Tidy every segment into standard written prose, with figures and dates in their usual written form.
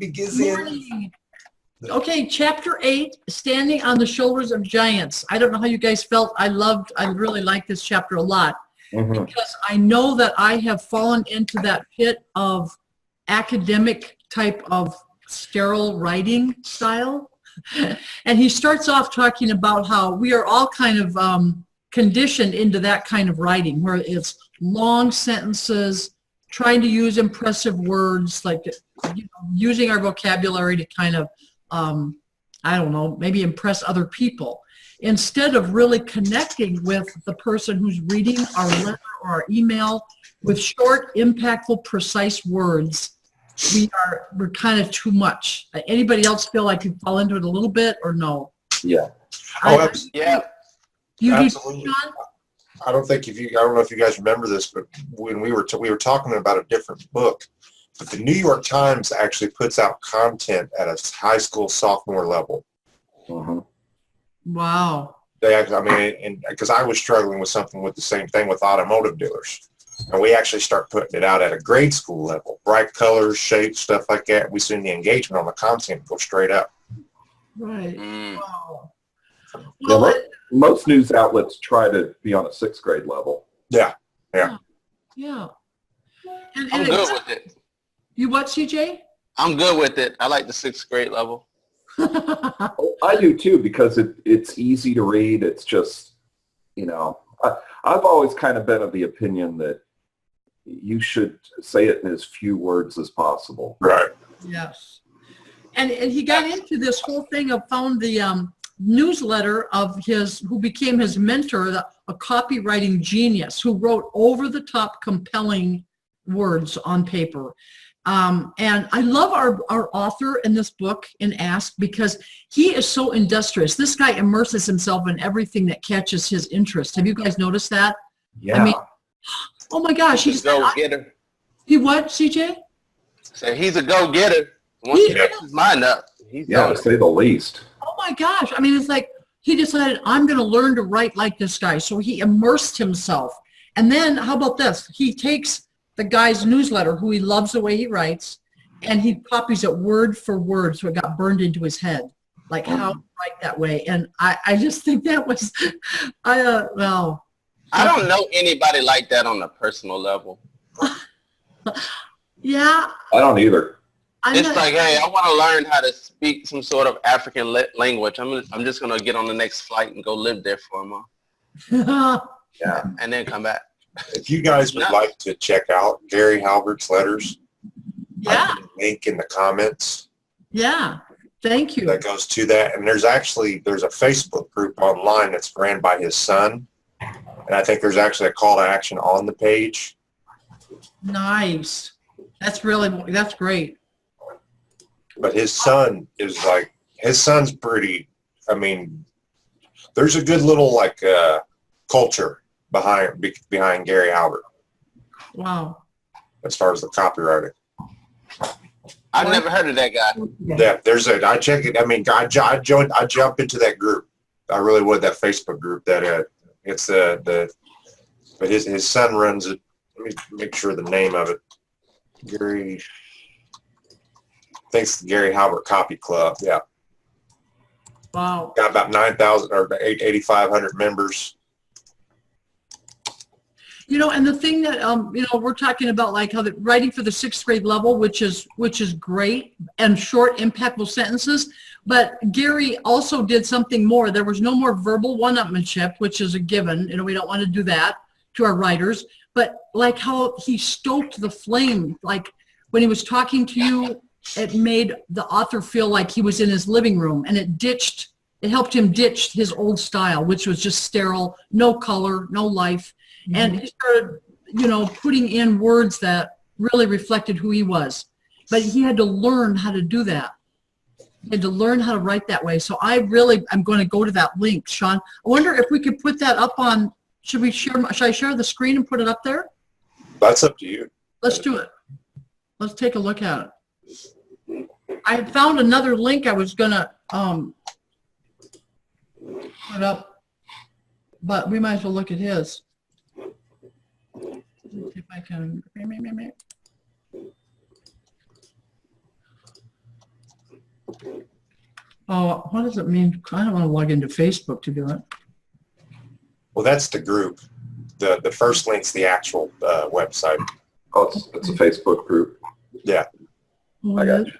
begins in. Morning. Okay, chapter 8, Standing on the Shoulders of Giants. I don't know how you guys felt. I really liked this chapter a lot because I know that I have fallen into that pit of academic type of sterile writing style. And he starts off talking about how we are all kind of conditioned into that kind of writing where it's long sentences, trying to use impressive words, like using our vocabulary to kind of I don't know, maybe impress other people, instead of really connecting with the person who's reading our letter or our email with short, impactful, precise words. We're kind of too much. Anybody else feel like you fall into it a little bit or no? Yeah. Yeah. You Absolutely. do, John? I don't know if you guys remember this, but when we were talking about a different book. But the New York Times actually puts out content at a high school sophomore level. Wow. And because I was struggling with something with the same thing with automotive dealers. And we actually start putting it out at a grade school level. Bright colors, shapes, stuff like that. We send the engagement on the content go straight up. Right. Wow. Well, most news outlets try to be on a 6th grade level. Yeah. Yeah. I'm good with it. You what, CJ? I'm good with it. I like the 6th grade level. I do too, because it's easy to read. It's just, I've always kind of been of the opinion that you should say it in as few words as possible. Right. Yes. And he got into this whole thing of found the newsletter of who became his mentor, a copywriting genius who wrote over-the-top compelling words on paper. And I love our author in this book in Ask because he is so industrious. This guy immerses himself in everything that catches his interest. Have you guys noticed that? Yeah. I mean, oh my gosh. He's a go-getter. He what, CJ? So he's a go-getter. Once he makes his mind up, he's to say the least. Oh my gosh. I mean, it's like he decided, I'm going to learn to write like this guy. So he immersed himself. And then how about this? He takes the guy's newsletter, who he loves the way he writes, and he copies it word for word, so it got burned into his head, like how to write that way. And I just think that was, I don't know anybody like that on a personal level. Yeah. I don't either. Hey, I want to learn how to speak some sort of African language. I'm just going to get on the next flight and go live there for a month. Yeah. And then come back. If you guys would like to check out Gary Halbert's letters, I put a link in the comments. Yeah, thank you. That goes to that. And there's a Facebook group online that's ran by his son. And I think there's actually a call to action on the page. Nice. That's great. But his son's pretty, there's a good little culture behind Gary Halbert. Wow. As far as the copywriting. I've never heard of that guy. Yeah, I check it. I jump into that group. I really would, that Facebook group but his son runs it. Let me make sure the name of it. I think it's the Gary Halbert Copy Club. Yeah. Wow. Got about 9,000 or 8,500 members. And the thing that, we're talking about, like how the writing for the 6th grade level, which is great, and short, impactful sentences. But Gary also did something more. There was no more verbal one-upmanship, which is a given. We don't want to do that to our writers. But like how he stoked the flame, like when he was talking to you, it made the author feel like he was in his living room, and it helped him ditch his old style, which was just sterile, no color, no life. And he started, putting in words that really reflected who he was. But he had to learn how to do that. He had to learn how to write that way. So I'm going to go to that link, Sean. I wonder if we could put that up on, should I share the screen and put it up there? That's up to you. Let's do it. Let's take a look at it. I found another link I was going to put up, but we might as well look at his. See if I can. Oh, what does it mean? I don't want to log into Facebook to do it. Well, that's the group. The first link's the actual website. Oh, it's a Facebook group. Yeah. Oh, I got you.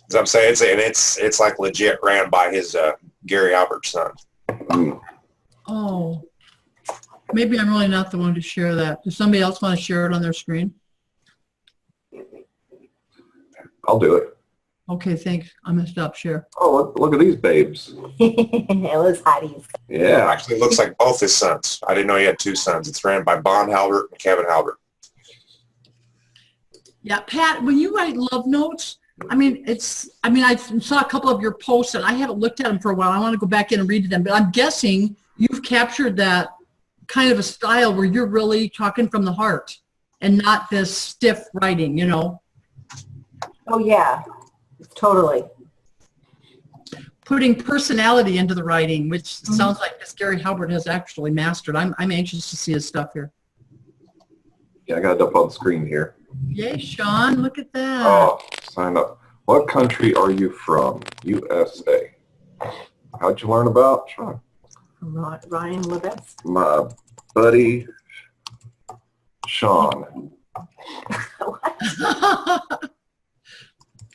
As I'm saying, it's like legit ran by his Gary Albert's son. Mm. Oh, maybe I'm really not the one to share that. Does somebody else want to share it on their screen? I'll do it. Okay, thanks. I'm going to stop share. Oh, look at these babes. Those hotties. Yeah. Actually, it looks like both his sons. I didn't know he had two sons. It's ran by Bon Halbert and Kevin Halbert. Yeah, Pat, when you write love notes, I saw a couple of your posts and I haven't looked at them for a while. I want to go back in and read them, but I'm guessing you've captured that kind of a style where you're really talking from the heart and not this stiff writing, you know? Oh, yeah. Totally. Putting personality into the writing, which sounds like this Gary Halbert has actually mastered. I'm anxious to see his stuff here. Yeah, I got it up on the screen here. Yay, Sean, look at that. Oh, sign up. What country are you from? USA. How'd you learn about Sean? Ryan Levesque. My buddy, Sean.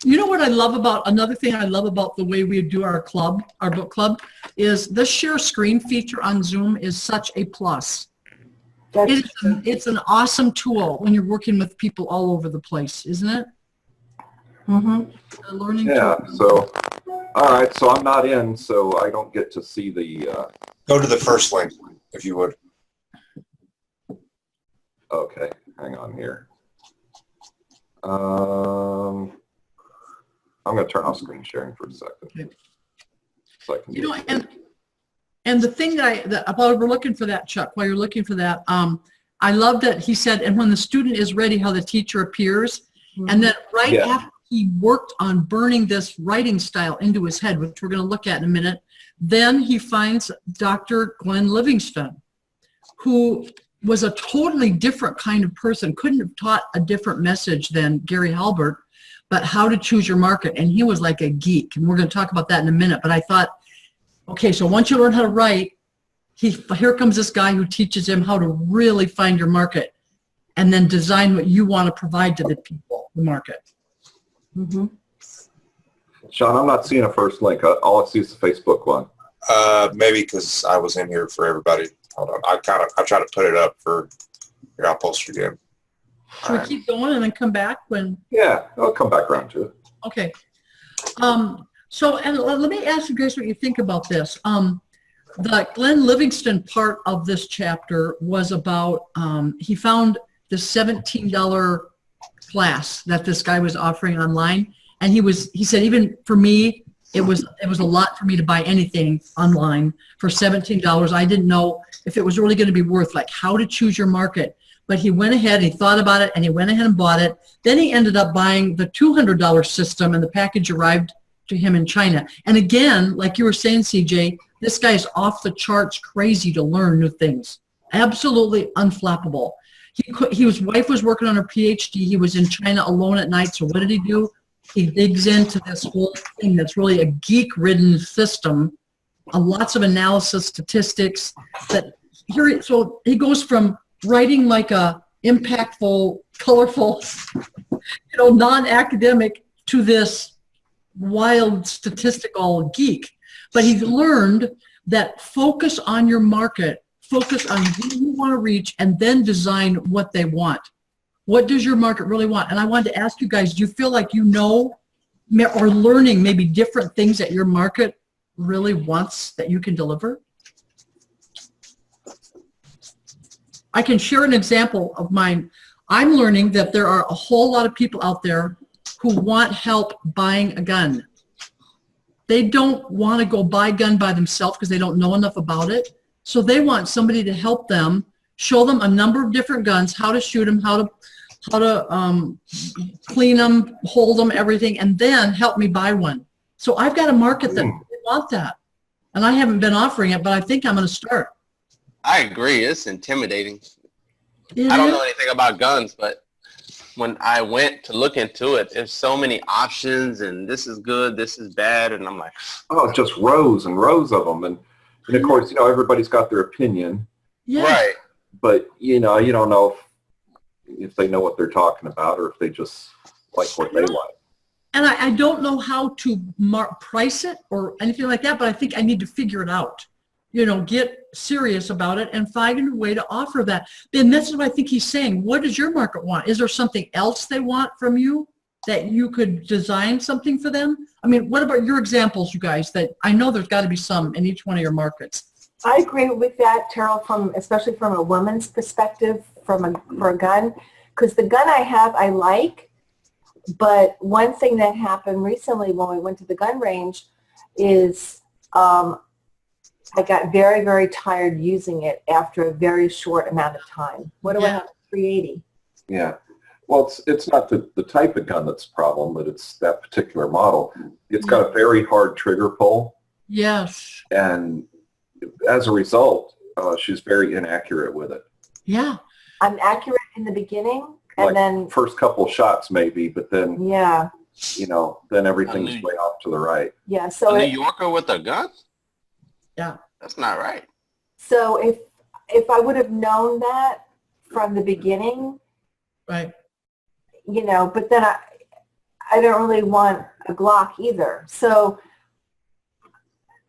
You know what I love about, another thing I love about the way we do our club, our book club, is the share screen feature on Zoom is such a plus. It's an awesome tool when you're working with people all over the place, isn't it? Mm-hmm. A learning Yeah, tool. so, all right, so I'm not in, so I don't get to see the, Go to the first link, if you would. okay, hang on here. I'm going to turn off screen sharing for a second. Okay. So I can You know, get and the thing while we're looking for that, Chuck, while you're looking for that, I love that he said, and when the student is ready, how the teacher appears. And then after he worked on burning this writing style into his head, which we're going to look at in a minute, then he finds Dr. Glenn Livingston, who was a totally different kind of person, couldn't have taught a different message than Gary Halbert, but how to choose your market. And he was like a geek. And we're going to talk about that in a minute. But I thought, okay, so once you learn how to write, here comes this guy who teaches him how to really find your market and then design what you want to provide to the people, the market. Mm-hmm. Sean, I'm not seeing a first link. All I see is the Facebook one. Maybe because I was in here for everybody. Hold on. I try to put it up for, here, I'll post it again. Should we keep going and then come back when? Yeah, I'll come back around to it. Okay. So, and let me ask you guys what you think about this. The Glenn Livingston part of this chapter was about, he found this $17 class that this guy was offering online. And he said, even for me, it was a lot for me to buy anything online for $17. I didn't know if it was really going to be worth, like, how to choose your market. But he went ahead, he thought about it, and he went ahead and bought it. Then he ended up buying the $200 system, and the package arrived to him in China. And again, like you were saying, CJ, this guy's off the charts crazy to learn new things. Absolutely unflappable. His wife was working on her PhD. He was in China alone at night. So what did he do? He digs into this whole thing that's really a geek-ridden system, lots of analysis, statistics. So he goes from writing like a impactful, colorful, non-academic to this wild statistical geek. But he's learned that focus on your market, focus on who you want to reach, and then design what they want. What does your market really want? And I wanted to ask you guys, do you feel like you know or learning maybe different things that your market really wants that you can deliver? I can share an example of mine. I'm learning that there are a whole lot of people out there who want help buying a gun. They don't want to go buy a gun by themselves because they don't know enough about it. So they want somebody to help them, show them a number of different guns, how to shoot them, how to clean them, hold them, everything, and then help me buy one. So I've got a market that want that. And I haven't been offering it, but I think I'm going to start. I agree. It's intimidating. It I don't is. know anything about guns, but when I went to look into it, there's so many options, and this is good, this is bad, and I'm like, Oh, just rows and rows of them. And of course, everybody's got their opinion, Yeah. right. but, you don't know if they know what they're talking about or if they just like what they like. And I don't know how to price it or anything like that, but I think I need to figure it out. Get serious about it and find a way to offer that. And this is what I think he's saying. What does your market want? Is there something else they want from you that you could design something for them? I mean, what about your examples, you guys, that I know there's got to be some in each one of your markets. I agree with that, Terrell, especially from a woman's perspective, for a gun, because the gun I have, I like, but one thing that happened recently when we went to the gun range is I got very, very tired using it after a very short amount of time. What do I have? 380. Yeah. Well, it's not the type of gun that's the problem, but it's that particular model. It's got a very hard trigger pull. Yes. And as a result, she's very inaccurate with it. Yeah. I'm accurate in the beginning, and Like then first couple shots maybe, but then, then everything's way off to the right. Yeah. So a New Yorker with a gun? Yeah. That's not right. So if I would have known that from the beginning, right, but then I don't really want a Glock either. So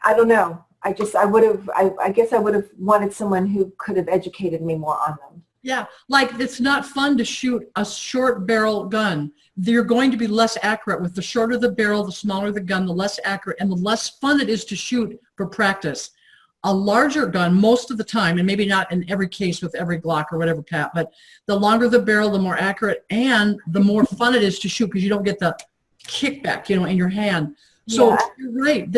I don't know. I guess I would have wanted someone who could have educated me more on them. Yeah, like it's not fun to shoot a short barrel gun. You're going to be less accurate. With the shorter the barrel, the smaller the gun, the less accurate, and the less fun it is to shoot for practice. A larger gun, most of the time, and maybe not in every case with every Glock or whatever, Pat, but the longer the barrel, the more accurate, and the more fun it is to shoot because you don't get the kickback, in your hand. So you're right.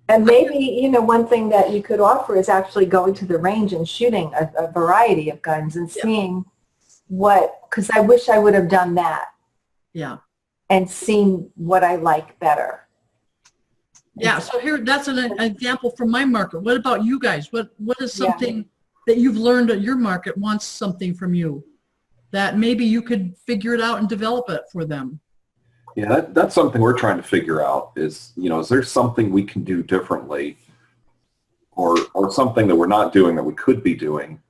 And maybe, one thing that you could offer is actually going to the range and shooting a variety of guns and seeing because I wish I would have done that. Yeah. And seen what I like better. Yeah, so that's an example from my market. What about you guys? What is something that you've learned that your market wants something from you that maybe you could figure it out and develop it for them? Yeah, that's something we're trying to figure out is there something we can do differently or something that we're not doing that we could be doing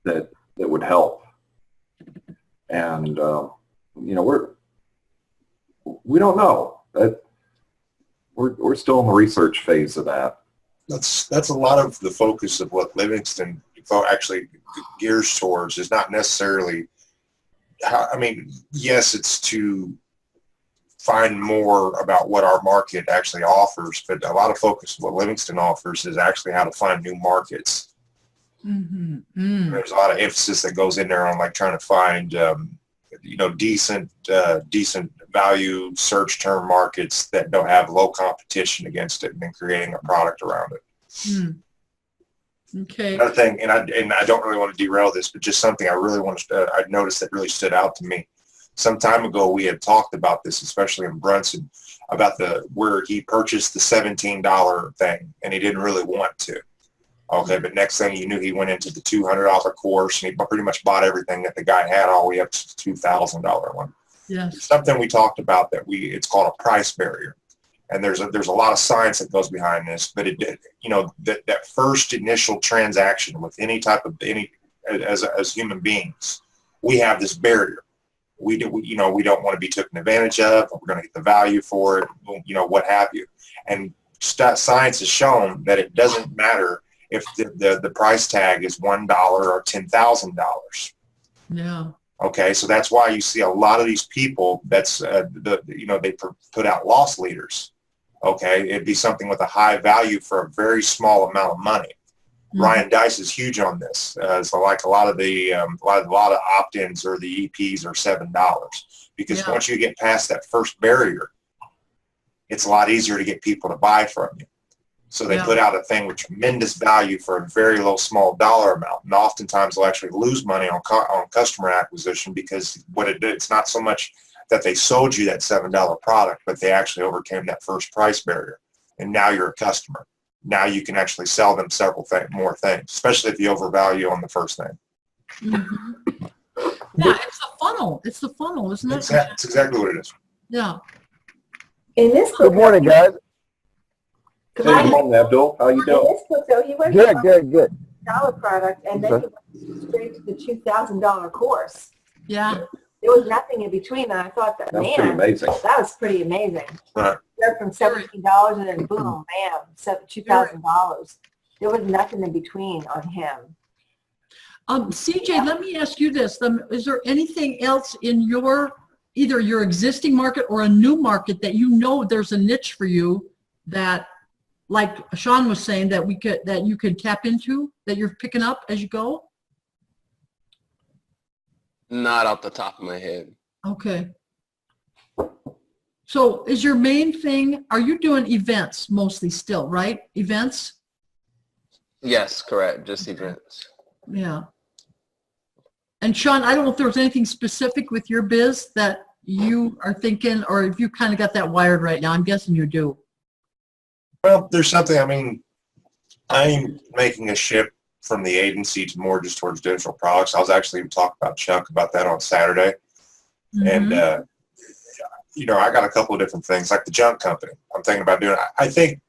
that would help. And, we don't know. We're still in the research phase of that. That's a lot of the focus of what Livingston actually gears towards is not necessarily yes, it's to find more about what our market actually offers, but a lot of focus of what Livingston offers is actually how to find new markets. Mm-hmm. Mm. There's a lot of emphasis that goes in there on trying to find decent value search term markets that don't have low competition against it, and then creating a product around it. Mm. Okay. Another thing, and I don't really want to derail this, but just something I noticed that really stood out to me. Some time ago, we had talked about this, especially in Brunson, about where he purchased the $17 thing, and he didn't really want to. Okay, but next thing you knew, he went into the $200 course, and he pretty much bought everything that the guy had all the way up to the $2,000 one. Yes. Something we talked about it's called a price barrier, and there's a lot of science that goes behind this. But that first initial transaction with as human beings, we have this barrier. We don't want to be taken advantage of. We're going to get the value for it, what have you. And science has shown that it doesn't matter if the price tag is $1 or $10,000. Yeah. Okay, so that's why you see a lot of these people. That's they put out loss leaders. Okay, it'd be something with a high value for a very small amount of money. Mm-hmm. Ryan Dice is huge on this. So like a lot of opt-ins or the EPs are $7 because once you get past that first barrier, it's a lot easier to get people to buy from you. So they put out a thing with tremendous value for a very low, small dollar amount. And oftentimes they'll actually lose money on customer acquisition because it's not so much that they sold you that $7 product, but they actually overcame that first price barrier. And now you're a customer. Now you can actually sell them several more things, especially if you overvalue on the first thing. Mm-hmm. Yeah, it's the funnel. It's the funnel, isn't it? That's exactly what it is. Yeah. In this book, Good morning, guys. Hey, good morning, Abdul. How you in doing? this book, though, he went Good, from good, good. $1 product, and then he went straight to the $2,000 course. Yeah. There was nothing in between, and I thought that, That's pretty man, amazing. that was pretty amazing. Right. They're from $17, and then boom, bam, $2,000. There was nothing in between on him. CJ, let me ask you this. Is there anything else in either your existing market or a new market that you know there's a niche for you that, like Sean was saying, that you could tap into, that you're picking up as you go? Not off the top of my head. Okay. So is your main thing, are you doing events mostly still, right? Events? Yes, correct. Just events. Yeah. And Sean, I don't know if there was anything specific with your biz that you are thinking, or if you kind of got that wired right now. I'm guessing you do. Well, there's something, I mean, I'm making a shift from the agency to more just towards digital products. I was actually talking about Chuck about that on Saturday. Mhm. And, you know, I got a couple of different things, like the junk company. I'm thinking about doing. I think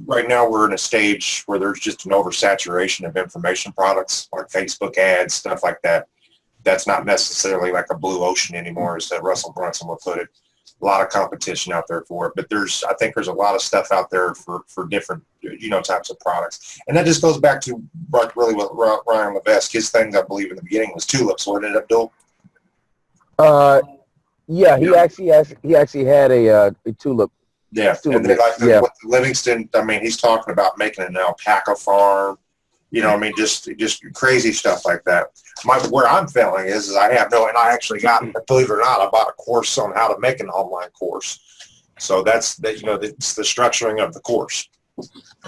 right now we're in a stage where there's just an oversaturation of information products, like Facebook ads, stuff like that. That's not necessarily like a blue ocean anymore, as Russell Brunson would put it. A lot of competition out there for it, but I think there's a lot of stuff out there for different, you know, types of products. And that just goes back to really what Ryan Levesque, his thing, I believe in the beginning was tulips. What did it Abdul? Yeah, he actually had a tulip. Yeah, and then like with Livingston, I mean, he's talking about making an alpaca farm. You know, I mean, just crazy stuff like that. Where I'm failing is I have no, and I actually got, believe it or not, I bought a course on how to make an online course. So that's you know, it's the structuring of the course.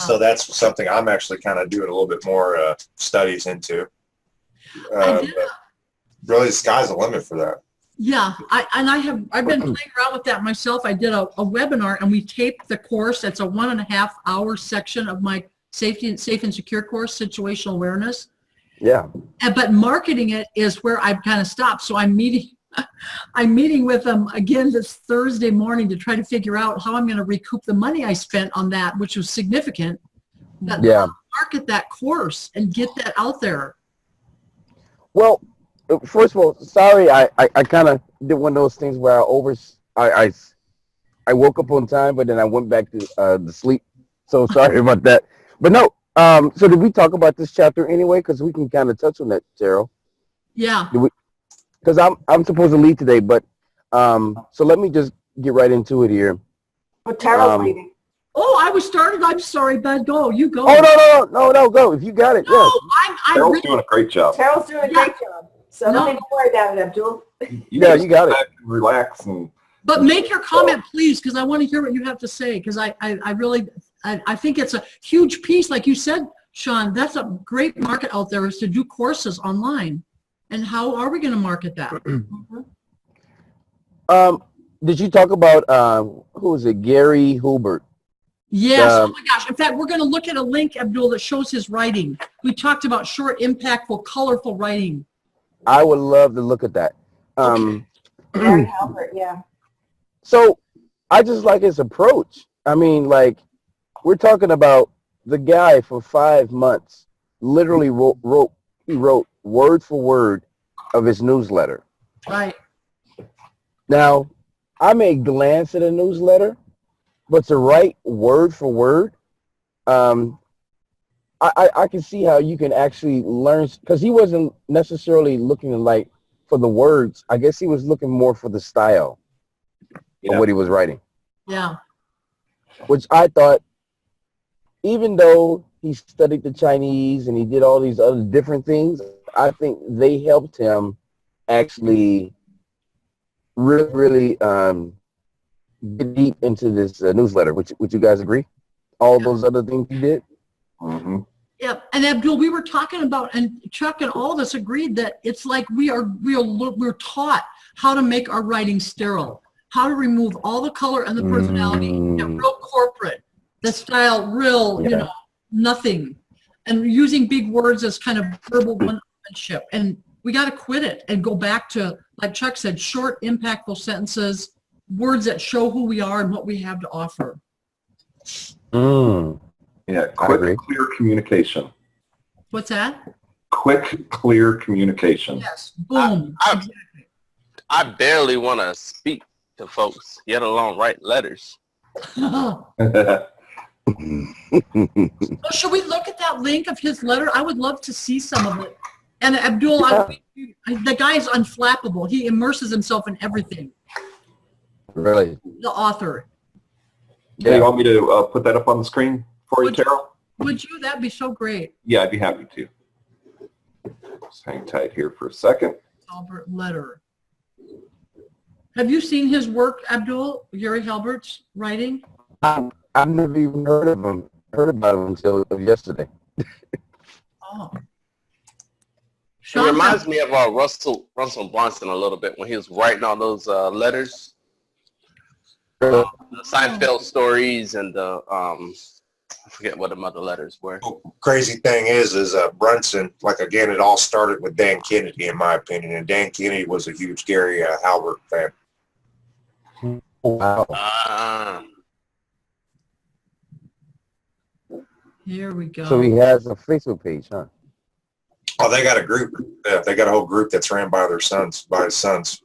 So that's something I'm actually kind of doing a little bit more studies into. Really, the sky's the limit for that. Yeah, I've been playing around with that myself. I did a webinar and we taped the course. It's a 1.5 hour section of my safe and secure course, situational awareness. Yeah. But marketing it is where I've kind of stopped. So I'm meeting with them again this Thursday morning to try to figure out how I'm going to recoup the money I spent on that, which was significant. But Yeah. Market that course and get that out there. Well, first of all, sorry, I kind of did one of those things where I woke up on time, but then I went back to sleep. So sorry about that. But no, so did we talk about this chapter anyway? Because we can kind of touch on that, Terrell. Yeah. Because I'm supposed to lead today, but so let me just get right into it here. But Terrell's leaving. Oh, I was started. I'm sorry, bud. Go. You go. Oh, no, go. If you got it, No, yes. I'm Terrell's really, doing a great job. Terrell's doing a great job. So No. don't worry about it, Abdul. Yeah, you got it. Relax and but make your comment, please, because I want to hear what you have to say. Because I really think it's a huge piece, like you said, Sean. That's a great market out there, is to do courses online. And how are we going to market that? Did you talk about who is it? Gary Hubert. Yes. Oh my gosh. In fact, we're going to look at a link, Abdul, that shows his writing. We talked about short, impactful, colorful writing. I would love to look at that. Gary Halbert, yeah. So I just like his approach. I mean, like, we're talking about the guy for 5 months literally wrote word for word of his newsletter. Right. Now, I may glance at a newsletter, but to write word for word, I can see how you can actually learn, because he wasn't necessarily looking like for the words. I guess he was looking more for the style of what he was writing. Yeah. Which I thought, even though he studied the Chinese and he did all these other different things, I think they helped him actually really get deep into this newsletter. Would you guys agree? All those other things he did? mm-hmm. Yeah, and Abdul, we were talking about, and Chuck and all of us agreed that it's like we're taught how to make our writing sterile, how to remove all the color and the personality, real corporate, the style, real, nothing, and using big words as kind of verbal one-upmanship. And We got to quit it and go back to, like Chuck said, short, impactful sentences, words that show who we are and what we have to offer. Yeah, agree. quick, clear communication. What's that? Quick, clear communication. Yes. Boom. I barely want to speak to folks, yet alone write letters. Well, should we look at that link of his letter? I would love to see some of it. And Abdul, the guy is unflappable. He immerses himself in everything. Really? The author. Yeah. You want me to put that up on the screen for you, Terrell? Would you? That'd be so great. Yeah, I'd be happy to. Just hang tight here for a second. Albert letter. Have you seen his work, Abdul? Gary Halbert's writing? I've never even heard about him until yesterday. Oh. It reminds me of Russell Brunson a little bit when he was writing all those letters, the Seinfeld stories, and the I forget what the other letters were. Crazy thing is Brunson, like again, it all started with Dan Kennedy, in my opinion, and Dan Kennedy was a huge Gary Halbert fan. Wow. Here we go. So he has a Facebook page, huh? Oh, they got a group. Yeah, they got a whole group that's ran by his sons,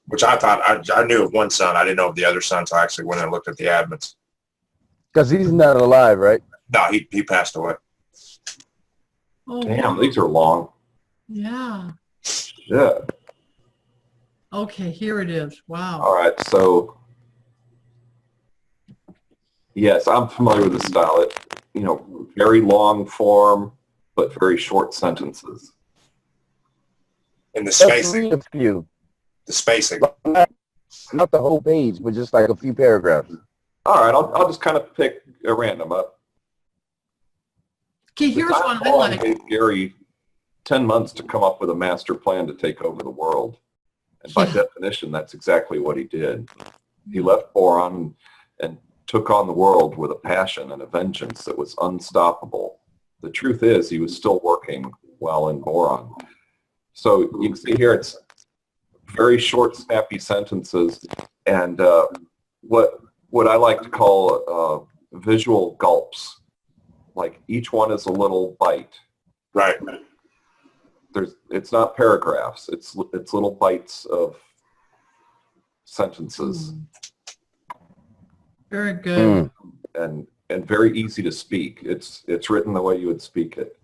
which I thought, I knew of one son. I didn't know of the other son, so I actually went and looked at the admins. Because he's not alive, right? No, he passed away. Oh, Damn, these are long. yeah. Yeah. Okay, here it is. Wow. All right, so yes, I'm familiar with the style. It, very long form, but very short sentences. And the spacing. Just a few. The spacing. Not the whole page, but just like a few paragraphs. All right, I'll just kind of pick a random up. Okay, here's one I like. Gave Gary 10 months to come up with a master plan to take over the world. And by definition, that's exactly what he did. He left Boron and took on the world with a passion and a vengeance that was unstoppable. The truth is, he was still working while in Boron. So you can see here, it's very short, snappy sentences, and what I like to call visual gulps. Like each one is a little bite. Right. It's not paragraphs. It's little bites of sentences. Very good. And very easy to speak. It's written the way you would speak it.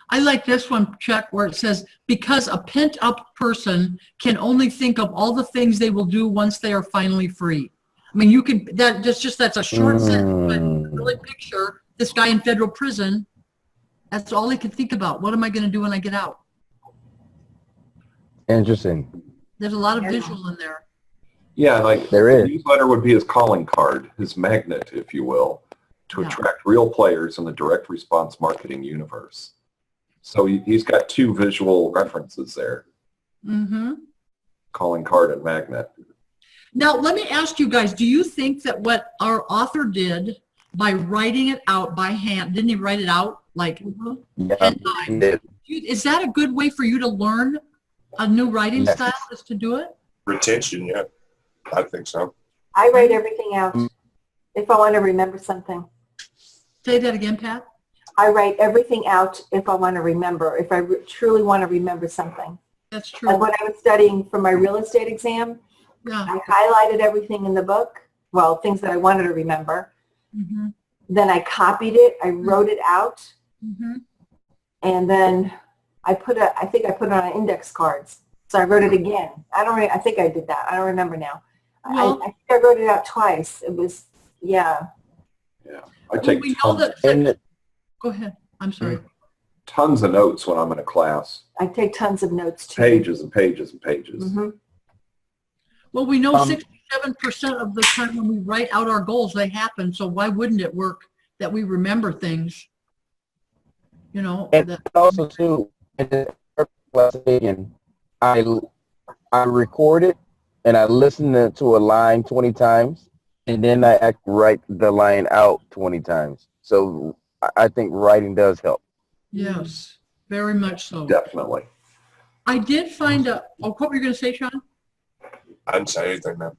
I like this one, Chuck, where it says, because a pent-up person can only think of all the things they will do once they are finally free. I mean, you can, that's a short sentence, but really picture this guy in federal prison. That's all he can think about. What am I going to do when I get out? Interesting. There's a lot of visual in there. Yeah, like There is. the newsletter would be his calling card, his magnet, if you will, to attract real players in the direct response marketing universe. So he's got two visual references there. Mm-hmm. Calling card and magnet. Now, let me ask you guys, do you think that what our author did by writing it out by hand, didn't he write it out like 10 times? Is that a good way for you to learn a new writing style, is to do it? Retention, yeah. I think so. I write everything out if I want to remember something. Say that again, Pat. I write everything out if I want to remember, if I truly want to remember something. That's true. Like when I was studying for my real estate exam, Yeah. I highlighted everything in the book, well, things that I wanted to remember. Mm-hmm. Then I copied it, I wrote it out, Mm-hmm. and then I think I put it on index cards. So I wrote it again. I think I did that. I don't remember now. Well, I think I wrote it out twice. It was, yeah. Yeah, I take we know tons, that. Go ahead. I'm sorry. tons of notes when I'm in a class. I take tons of notes too. Pages and pages and pages. Mm-hmm. Well, we know 67% of the time when we write out our goals, they happen. So why wouldn't it work that we remember things? You know. And also too, I record it and I listen to a line 20 times, and then I write the line out 20 times. So I think writing does help. Yes, very much so. Definitely. I did find what were you going to say, Sean? I didn't say anything, man.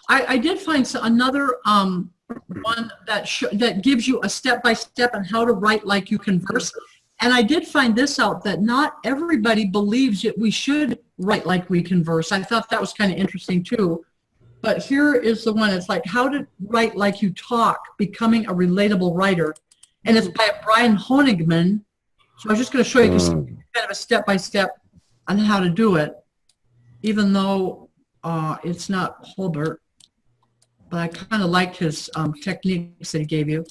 I did find another one that gives you a step-by-step on how to write like you converse. And I did find this out, that not everybody believes that we should write like we converse. I thought that was kind of interesting too. But here is the one. It's like how to write like you talk, becoming a relatable writer. And it's by Brian Honigman. So I was just going to show you kind of a step-by-step on how to do it, even though it's not Holbert. But I kind of liked his techniques that he gave you.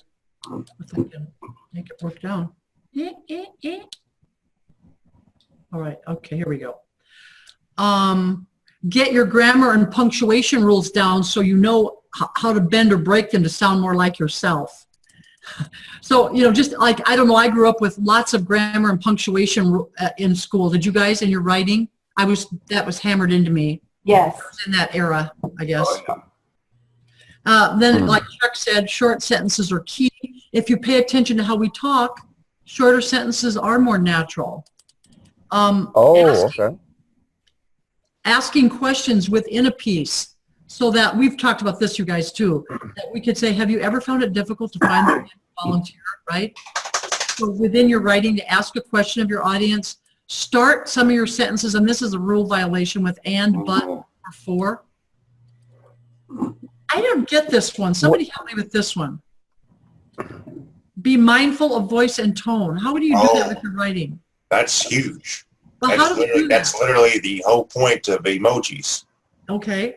If I can make it work down. All right, okay, here we go. Get your grammar and punctuation rules down so you know how to bend or break them to sound more like yourself. So, just like, I don't know, I grew up with lots of grammar and punctuation in school. Did you guys in your writing? That was hammered into me. Yes. In that era, I guess. Then, like Chuck said, short sentences are key. If you pay attention to how we talk, shorter sentences are more natural. Asking questions within a piece, so that we've talked about this, you guys too, that we could say, have you ever found it difficult to find a volunteer, right? So within your writing, to ask a question of your audience, start some of your sentences, and this is a rule violation, with and, but, or for. I don't get this one. Somebody help me with this one. Be mindful of voice and tone. How do you do that with your writing? That's huge. Well, how do we do that? That's literally the whole point of emojis. Okay.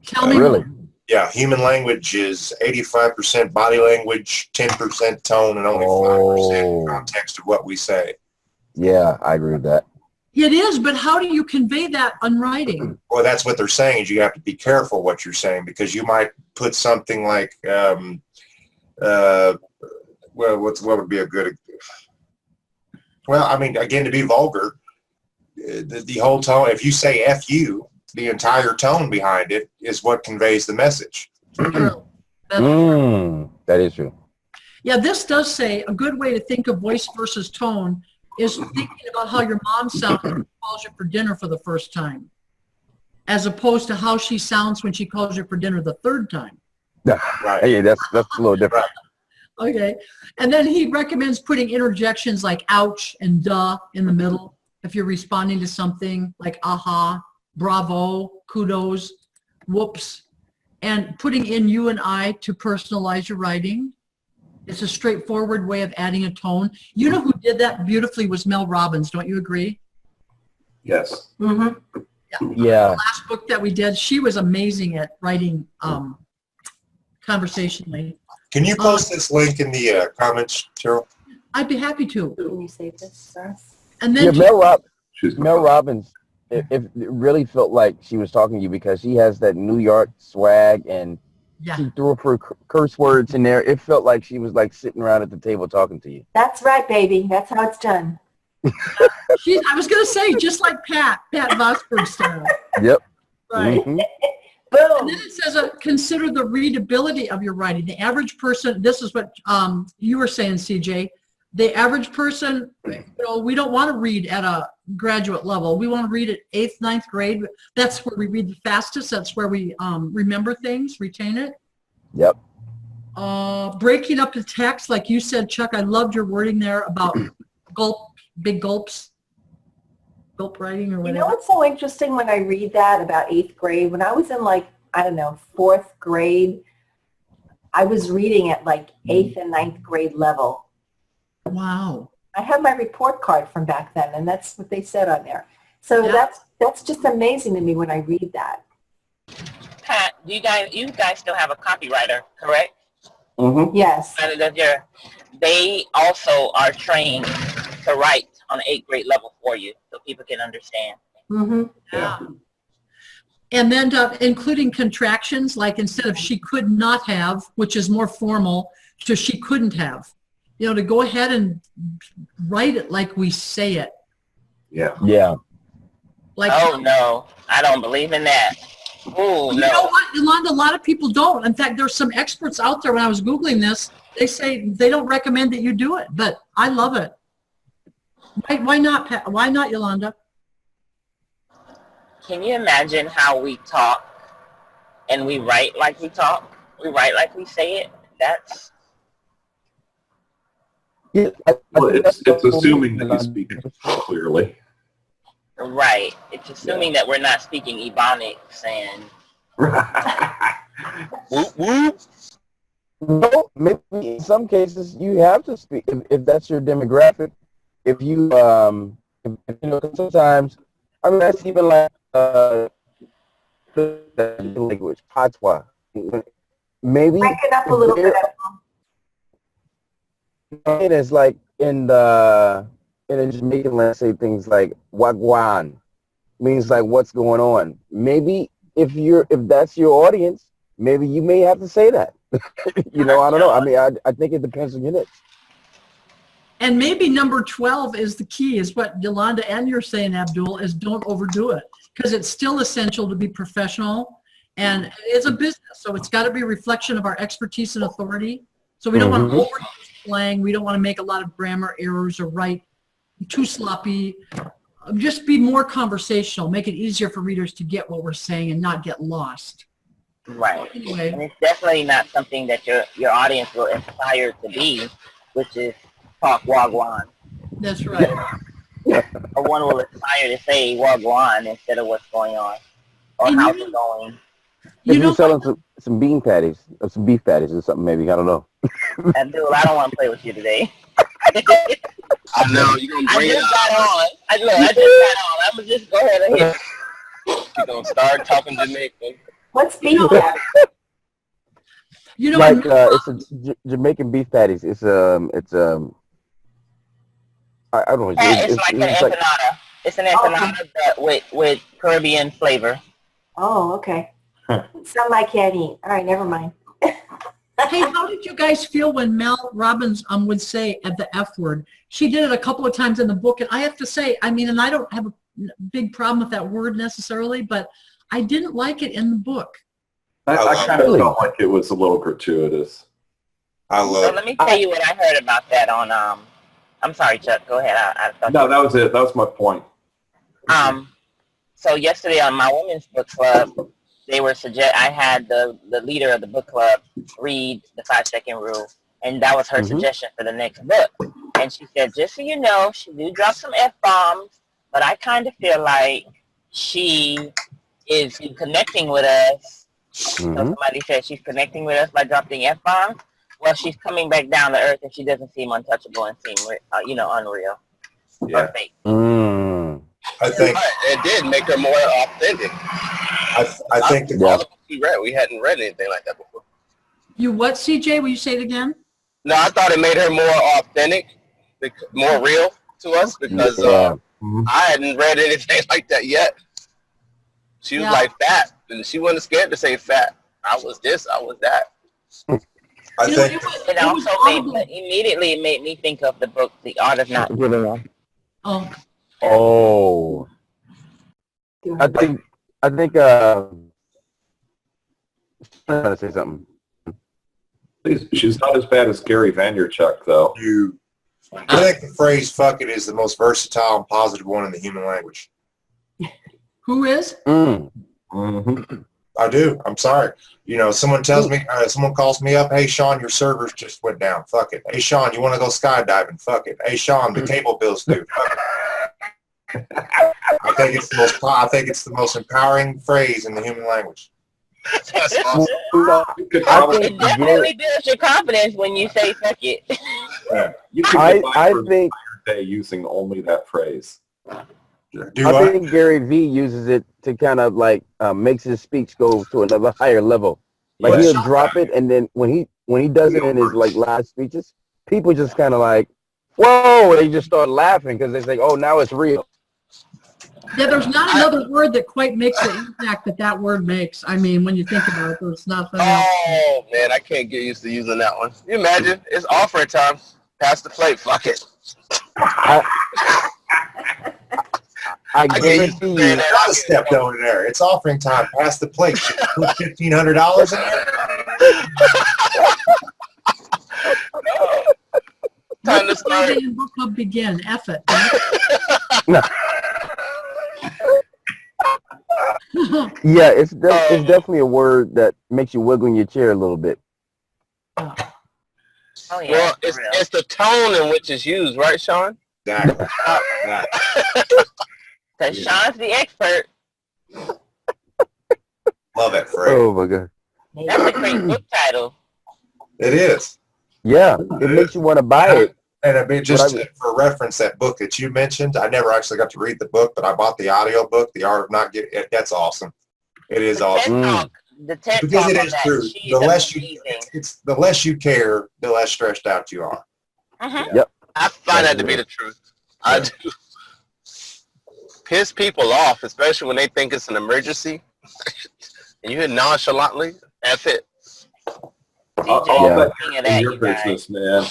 Tell me. Really? Yeah, human language is 85% body language, 10% tone, and only 5% context of what we say. Yeah, I agree with that. It is, but how do you convey that on writing? Well, that's what they're saying, is you have to be careful what you're saying, because you might put something like, what would be a good, well, I mean, again, to be vulgar, the whole tone, if you say F you, the entire tone behind it is what conveys the message. True. That is true. Yeah, this does say a good way to think of voice versus tone is thinking about how your mom sounds when she calls you for dinner for the first time, as opposed to how she sounds when she calls you for dinner the third time. Right. Hey, that's a little different. Right. Okay. And then he recommends putting interjections like ouch and duh in the middle if you're responding to something, like aha, bravo, kudos, whoops, and putting in you and I to personalize your writing. It's a straightforward way of adding a tone. You know who did that beautifully was Mel Robbins. Don't you agree? Yes. Mm-hmm. Yeah. The last book that we did, she was amazing at writing conversationally. Can you post this link in the comments, Cheryl? I'd be happy to. Can you save this, Russ? And Yeah, then Mel Robbins, it really felt like she was talking to you, because she has that New York swag, and she threw up her curse words in there. It felt like she was like sitting around at the table talking to you. That's right, baby. That's how it's done. I was going to say, just like Pat Vosberg style. Yep. Right. Mm-hmm. Boom. And then it says, consider the readability of your writing. The average person, this is what you were saying, CJ, the average person, we don't want to read at a graduate level. We want to read at 8th, 9th grade. That's where we read the fastest. That's where we remember things, retain it. Yep. Breaking up the text, like you said, Chuck, I loved your wording there about big gulps, gulp writing or whatever. You know what's so interesting when I read that about 8th grade? When I was in 4th grade, I was reading at 8th and 9th grade level. Wow. I have my report card from back then, and that's what they said on there. So that's just amazing to me when I read that. Pat, you guys still have a copywriter, correct? Mm-hmm. Yes. They also are trained to write on the 8th grade level for you, so people can understand. Mm-hmm. Yeah. And then including contractions, like instead of she could not have, which is more formal, to she couldn't have. To go ahead and write it like we say it. Yeah. Yeah. Like, oh, no. I don't believe in that. Oh, you know what, Yolanda, a lot of people don't. In fact, there's some experts out there, when I was Googling this, they say they don't recommend that you do it, but I love it. Why not, Pat? Why not, Yolanda? can you imagine how we talk and we write like we talk? We write like we say it. That's Yeah, Well, it's assuming that you speak it clearly. right. It's assuming that we're not speaking Ebonics and Whoop, whoop. No, maybe in some cases you have to speak if that's your demographic. If you if, you know, 'cause sometimes I mean that's even like the language patois. Maybe Break it up a little bit. it is like in Jamaican, let's say things like wagwan means like what's going on. Maybe if that's your audience, maybe you may have to say that. You know, I don't know. I mean, I think it depends on your niche. And maybe number 12 is the key, is what Yolanda and you're saying, Abdul, is don't overdo it. Because it's still essential to be professional. And it's a business, so it's got to be a reflection of our expertise and authority. So we don't want to overuse slang. We don't want to make a lot of grammar errors or write too sloppy. Just be more conversational. Make it easier for readers to get what we're saying and not get lost. right. Anyway. And it's definitely not something that your audience will aspire to be, which is talk wagwan. That's right. Or one will aspire to say wagwan instead of what's going on or And how's it going. If you're selling some bean patties or some beef patties or something, maybe I don't know. Abdul, I don't want to play with you today. I know you're gonna bring it just up. got on. I just got on. I'm gonna just go ahead and hit. You're gonna start talking Jamaican. What's beef patty? You know, Like it's a Jamaican beef patties. It's I don't know. It's like an empanada. It's an empanada but with Caribbean flavor. Oh, okay. Some I can't eat. All right, never mind. hey, how did you guys feel when Mel Robbins would say at the F word? She did it a couple of times in the book, and I have to say, I mean, and I don't have a big problem with that word necessarily, but I didn't like it in the book. I kind of felt like it was a little gratuitous. I So love let me tell you what I heard about that on I'm sorry, Chuck. Go ahead. I thought No, that was it. That was my point. So yesterday on my women's book club, they were I had the leader of the book club read the 5-second rule, and that was her suggestion for the next book. And she said, just so you know, she do drop some F-bombs, but I kind of feel like she is connecting with us. So somebody said she's connecting with us by dropping F-bombs. Well, she's coming back down to earth, and she doesn't seem untouchable and seem, unreal or fake. I think it did make her more authentic. I think all the books we read, we hadn't read anything like that before. You what, CJ? Will you say it again? No, I thought it made her more authentic, more real to us because I hadn't read anything like that yet. She was like fat, and she wasn't scared to say fat. I was this, I was that. I think It also immediately it made me think of the book, The Art of Not. Oh. I think I'm trying to say something. She's not as bad as Gary Vaynerchuk, though. I think the phrase "fuck it" is the most versatile and positive one in the human language. Who is? I do. I'm sorry. You know, someone tells me, someone calls me up, hey, Sean, your servers just went down. Fuck it. Hey, Sean, you want to go skydiving? Fuck it. Hey, Sean, the cable bill's due. Fuck it. I think it's the most empowering phrase in the human language. That's awesome. It definitely builds your confidence when you say fuck it. You can get by for an entire day using only that phrase. I think Gary Vee uses it to kind of like makes his speech go to another higher level. Like he'll drop it, and then when he does it in his like live speeches, people just kind of like, whoa, they just start laughing because they say, oh, now it's real. Yeah, there's not another word that quite makes the impact that word makes. I mean, when you think about it, there's nothing else. Oh, man, I can't get used to using that one. You imagine? It's offering time. Pass the plate. Fuck it. I guarantee you. A lot of stepped over there. It's offering time. Pass the plate. Should we put $1,500 in there? Time to Let the start. Friday book club begin. F it. Yeah, it's definitely a word that makes you wiggle in your chair a little bit. Oh yeah. Well, for real. it's the tone in which it's used, right, Sean? Exactly. Yeah. Because Sean's the expert. Love that phrase. Oh my god. That's a great book title. It is. Yeah, it makes you want to buy it. And I mean, just for reference, that book that you mentioned, I never actually got to read the book, but I bought the audio book, The Art of Not Getting It. That's awesome. It is awesome. The TED Because Talk it on is that, true. she's The less amazing. the less you care, the less stressed out you are. Yep. I find that to be the truth. I do. Piss people off, especially when they think it's an emergency, and you hit nonchalantly. That's it. I'll bet King of in that, your you guys. business, man.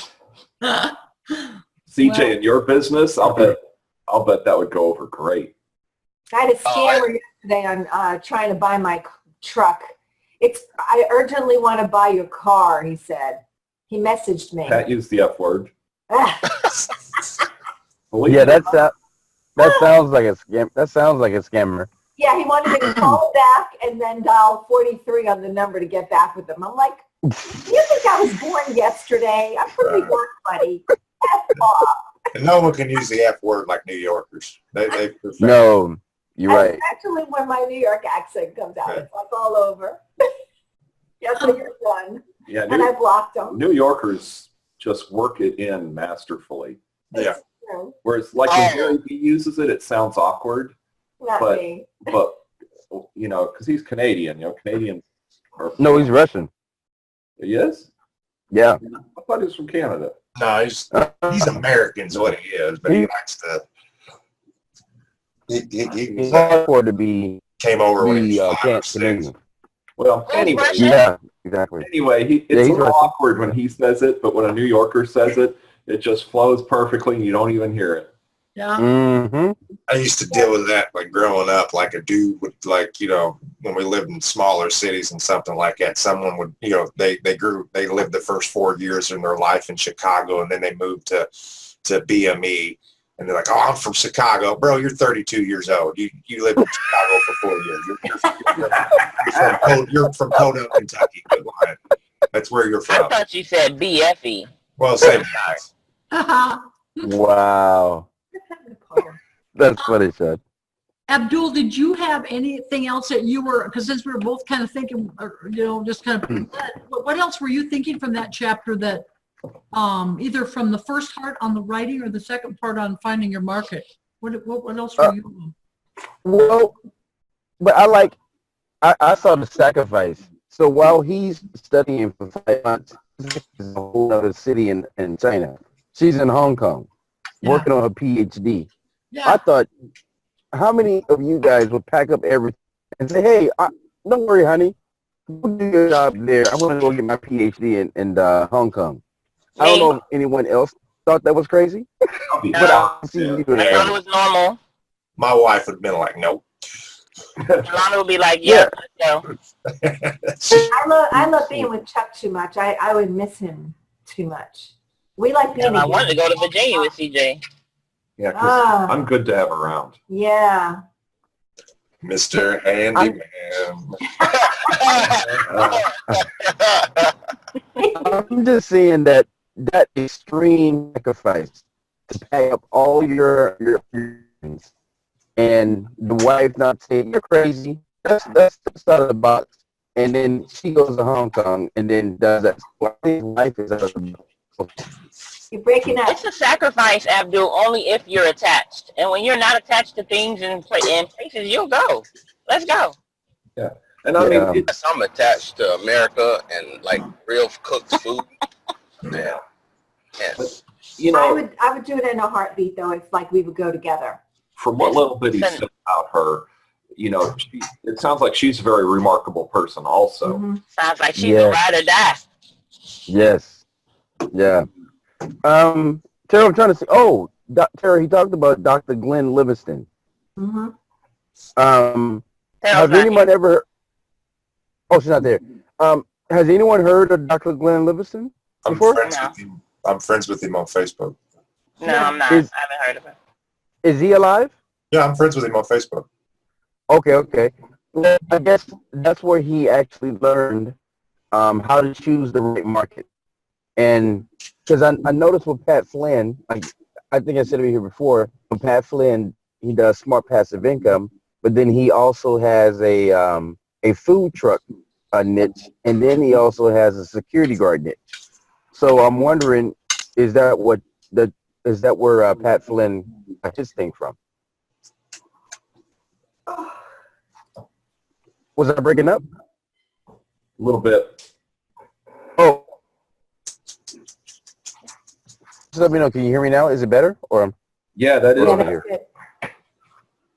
CJ, in your business, I'll bet that would go over great. I had a scammer yesterday on trying to buy my truck. I urgently want to buy your car, he said. He messaged me. Pat used the F word. Yeah, that sounds like a scam. That sounds like a scammer. Yeah, he wanted me to call back and then dial 43 on the number to get back with him. I'm like, you think I was born yesterday? I'm from New York, buddy. F off. And no one can use the F word like New Yorkers. They prefer. No, you're right. Actually, when my New York accent comes out, it's like all over. Yes, I hear one. Yeah, And I blocked them. New Yorkers just work it in masterfully. Yeah. True. Whereas, like when Gary Vee uses it, it sounds awkward. Not But- me. But you know, because he's Canadian, Canadians are. No, he's Russian. He is? Yeah. I thought he was from Canada. No, he's American is what he is, but he likes to. It's hard for it to be came over when he was 5 or 6. Canadian. Well, anyway, Yeah, exactly. anyway, it's Yeah, a he's little Russian. awkward when he says it, but when a New Yorker says it, it just flows perfectly and you don't even hear it. Yeah. Mm-hmm. I used to deal with that like growing up, like a dude would like, when we lived in smaller cities and something like that, someone would, they lived the first 4 years in their life in Chicago and then they moved to BME and they're like, oh, I'm from Chicago. Bro, you're 32 years old. You lived in Chicago for 4 years. You're from Podunk, Kentucky. Good line. That's where you're I from. thought you said BFE. Well, same. Wow. That's funny, Sean. Abdul, did you have anything else that you were, because since we were both kind of thinking, just kind of, what else were you thinking from that chapter that, either from the first part on the writing or the second part on finding your market? What else were you? Well, but I saw the sacrifice. So while he's studying for 5 months, in a whole other city in China, she's in Hong Kong, working on her PhD. Yeah. I thought, how many of you guys would pack up everything and say, hey, don't worry, honey, go do your job there. I'm going to go get my PhD in Hong Kong. I don't know if anyone else thought that was crazy. But I see you I thought it was normal. My wife would have been like, nope. Alana would be like, yeah, let's go. I love being with Chuck too much. I would miss him too much. We like being And I together. wanted to go to Virginia with CJ. Yeah, because I'm good to have around. Yeah. Mr. Handyman. I'm just saying that extreme sacrifice to pack up all your things and the wife not saying, you're crazy, that's out of the box. And then she goes to Hong Kong and then does that. Life is out of the box. You're breaking up. It's a sacrifice, Abdul, only if you're attached. And when you're not attached to things and places, you'll go. Let's go. Yeah. And I mean, I'm attached to America and like real cooked food. Yeah. Yes. I would do it in a heartbeat, though. It's like we would go together. From what little bit he said about her, it sounds like she's a very remarkable person also. Mm-hmm. Sounds like she's a ride or die. Yes. Yeah. Tara, I'm trying to see. Oh, Tara, he talked about Dr. Glenn Livingston. Mm-hmm. Has anyone ever? Oh, she's not there. Has anyone heard of Dr. Glenn Livingston before? I'm friends with him on Facebook. No, I'm not. I haven't heard of him. Is he alive? Yeah, I'm friends with him on Facebook. Okay. Well, I guess that's where he actually learned how to choose the right market. And because I noticed with Pat Flynn, like I think I said it here before, with Pat Flynn, he does smart passive income, but then he also has a food truck niche, and then he also has a security guard niche. So I'm wondering, is that what the is that where Pat Flynn got his thing from? Was I breaking up? A little bit. Oh, just let me know. Can you hear me now? Is it better or? Yeah, that is. Over that's here. it.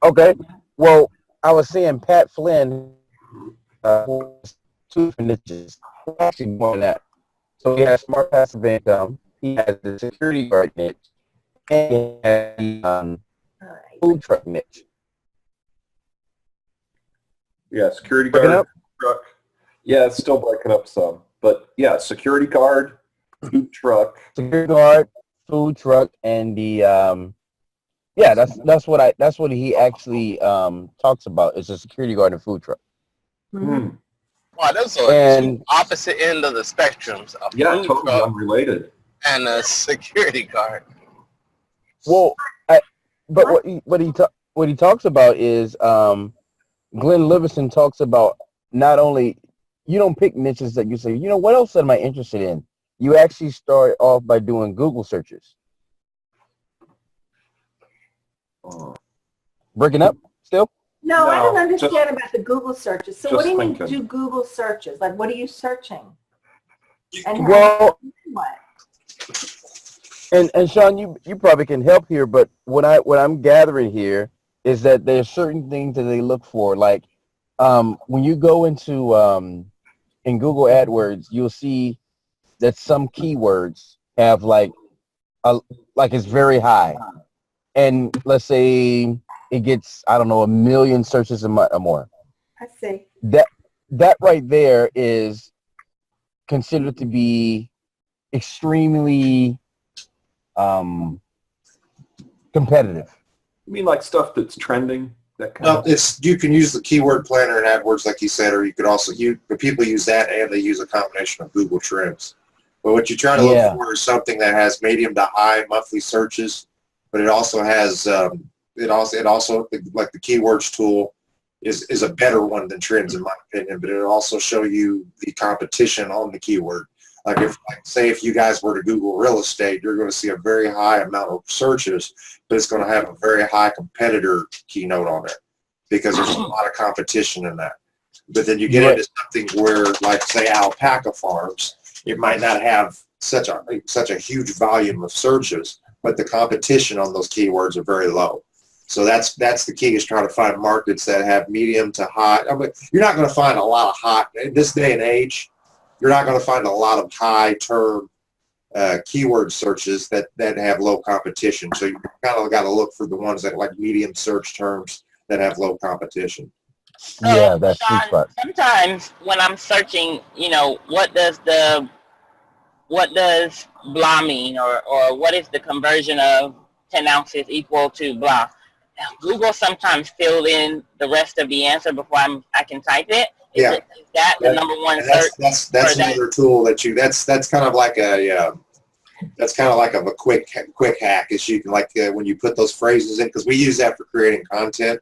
Okay. Well, I was saying Pat Flynn two niches. Actually more than that. So he has smart passive income. He has the security guard niche, and he has the All right. food truck niche. Yeah, security Breaking guard, up? truck. Yeah, it's still breaking up some. But yeah, security guard, food truck. Security guard, food truck, and the yeah, that's what he actually talks about. Is a security guard and food truck. Mhm. Hmm. Wow, those are And two opposite end of the spectrums. A Yeah, food totally truck unrelated. and a security guard. well, but what he talks about is Glenn Livingston talks about not only you don't pick niches that you say, you know, what else am I interested in? You actually start off by doing Google searches. Oh. Breaking up still? No, I No, don't understand just- about the Google searches. So what do just you mean thinking. do Google searches? Like, what are you searching? And how- Well, what? and Sean, you probably can help here, but what I'm gathering here is that there's certain things that they look for. Like when you go into in Google AdWords, you'll see that some keywords have like it's very high, and let's say it gets, I don't know, 1 million searches a month or more. I see. That right there is considered to be extremely competitive. You mean like stuff that's trending? That kind Well, of. it's you can use the keyword planner in AdWords, like you said, or you could also use. But people use that, and they use a combination of Google Trends. But what you try to Yeah. look for is something that has medium to high monthly searches, but it also has it also like the keywords tool is a better one than Trends in my opinion. But it also show you the competition on the keyword. Like if you guys were to Google real estate, you're going to see a very high amount of searches, but it's going to have a very high competitor keynote on it because there's a lot of competition in that. But then you get into something where, like say alpaca farms, it might not have such a huge volume of searches, but the competition on those keywords are very low. So that's the key, is trying to find markets that have medium to high. I mean, you're not going to find a lot of high in this day and age. You're not going to find a lot of high term keyword searches that have low competition. So you kind of got to look for the ones that like medium search terms that have low competition. So, Yeah, that's sweet Sean, spot. sometimes when I'm searching, what does blah mean, or what is the conversion of 10 ounces equal to blah? Google sometimes fill in the rest of the answer before I can type it. Is that the number one search? That's another tool that that's kind of like a quick hack. Is you can when you put those phrases in, because we use that for creating content.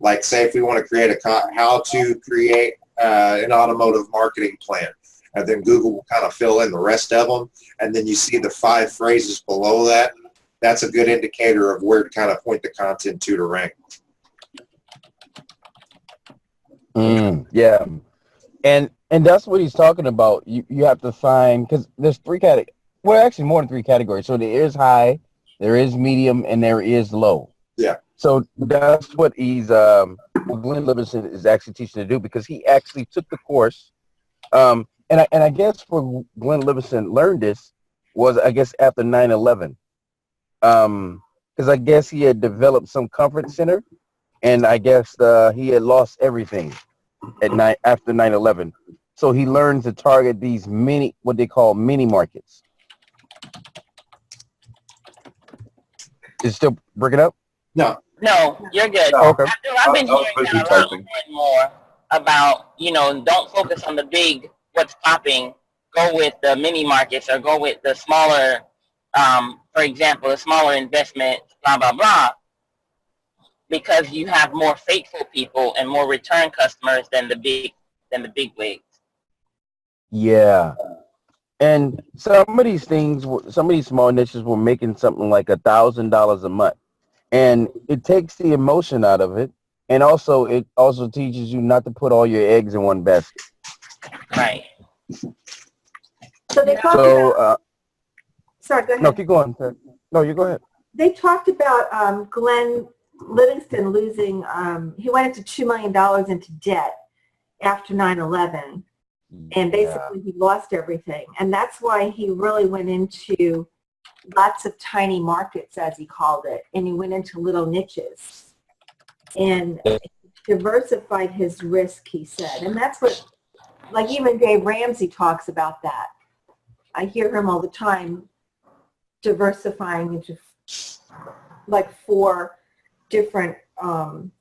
Like say if we want to create how to create an automotive marketing plan, and then Google will kind of fill in the rest of them, and then you see the 5 phrases below that. That's a good indicator of where to kind of point the content to rank. Yeah, and that's what he's talking about. You have to find, because there's 3 categories. Well, actually more than 3 categories. So there is high, there is medium, and there is low. Yeah. So that's what he's what Glenn Livingston is actually teaching to do, because he actually took the course. And I guess where Glenn Livingston learned this was, I guess, after 9/11. Because I guess he had developed some comfort center, and I guess he had lost everything after 9/11. So he learned to target these what they call mini markets. Is it still breaking up? No. No, you're good. No. Okay. I've been I was hearing busy that a lot typing. more. about, you know, don't focus on the big, what's popping. Go with the mini markets or go with the smaller, for example, the smaller investment, blah, blah, blah, because you have more faithful people and more return customers than the big wigs. Yeah. And some of these things, some of these small niches were making something like $1,000 a month. And it takes the emotion out of it. And also, it also teaches you not to put all your eggs in one basket. Right. So they talked So, about, sorry, go ahead. no, keep going. No, you go ahead. They talked about Glenn Livingston losing, he went into $2 million into debt after 9/11, and basically he lost everything. And that's why he really went into lots of tiny markets, as he called it, and he went into little niches and diversified his risk, he said. And that's what, like even Dave Ramsey talks about that. I hear him all the time diversifying into like 4 different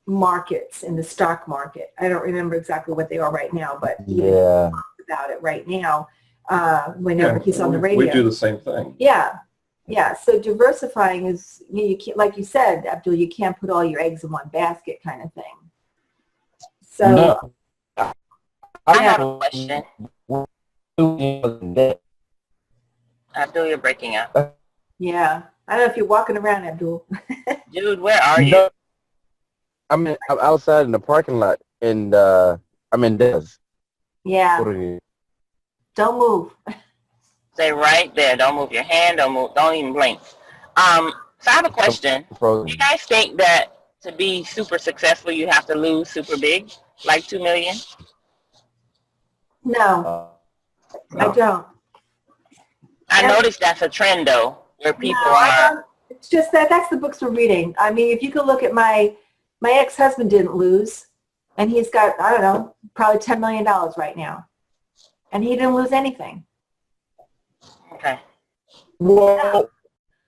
markets in the stock market. I don't remember exactly what they are right now, but he talks about it right now whenever he's on the radio. We do the same thing. Yeah. Yeah, so diversifying is, you can't, like you said, Abdul, you can't put all your eggs in one basket kind of thing. So, No. I have a question. Abdul, you're breaking up. yeah, I don't know if you're walking around, Abdul. Dude, where are you? I'm outside in the parking lot, and I'm in Des. Yeah, What are you? don't move. Stay right there. Don't move your hand. Don't move. Don't even blink. So I have a question. Do you guys think that to be super successful, you have to lose super big, like $2 million? No, I don't. I noticed that's a trend though, where people I are. don't. It's just that's the books we're reading. I mean, if you could look at my ex-husband didn't lose, and he's got, I don't know, probably $10 million right now, and he didn't lose anything. Okay. Well,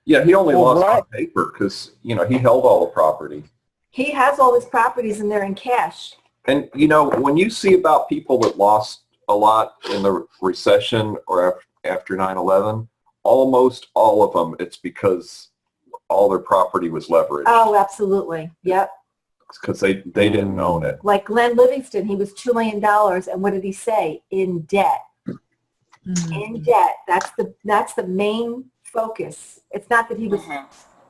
Yeah, he only lost on paper because, you know, he held all the property. He has all his properties and they're in cash. And, you know, when you see about people that lost a lot in the recession or after 9/11, almost all of them, it's because all their property was leveraged. Oh, absolutely. Yep. Because they didn't own it. Like Glenn Livingston, he was $2 million, and what did he say? In debt. In debt. That's the main focus. It's not that he was.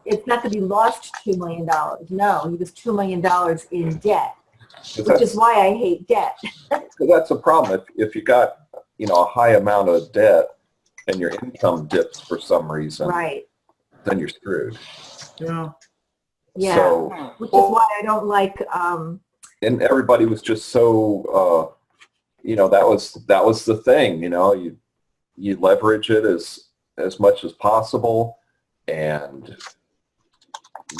It's not that he lost $2 million. No, he was $2 million in debt, which is why I hate debt. That's a problem. If you got, you know, a high amount of debt and your income dips for some reason, Right. then you're screwed. Yeah. Yeah. So, which is why I don't like. And everybody was just so, you know, that was the thing. You know, you leverage it as much as possible, and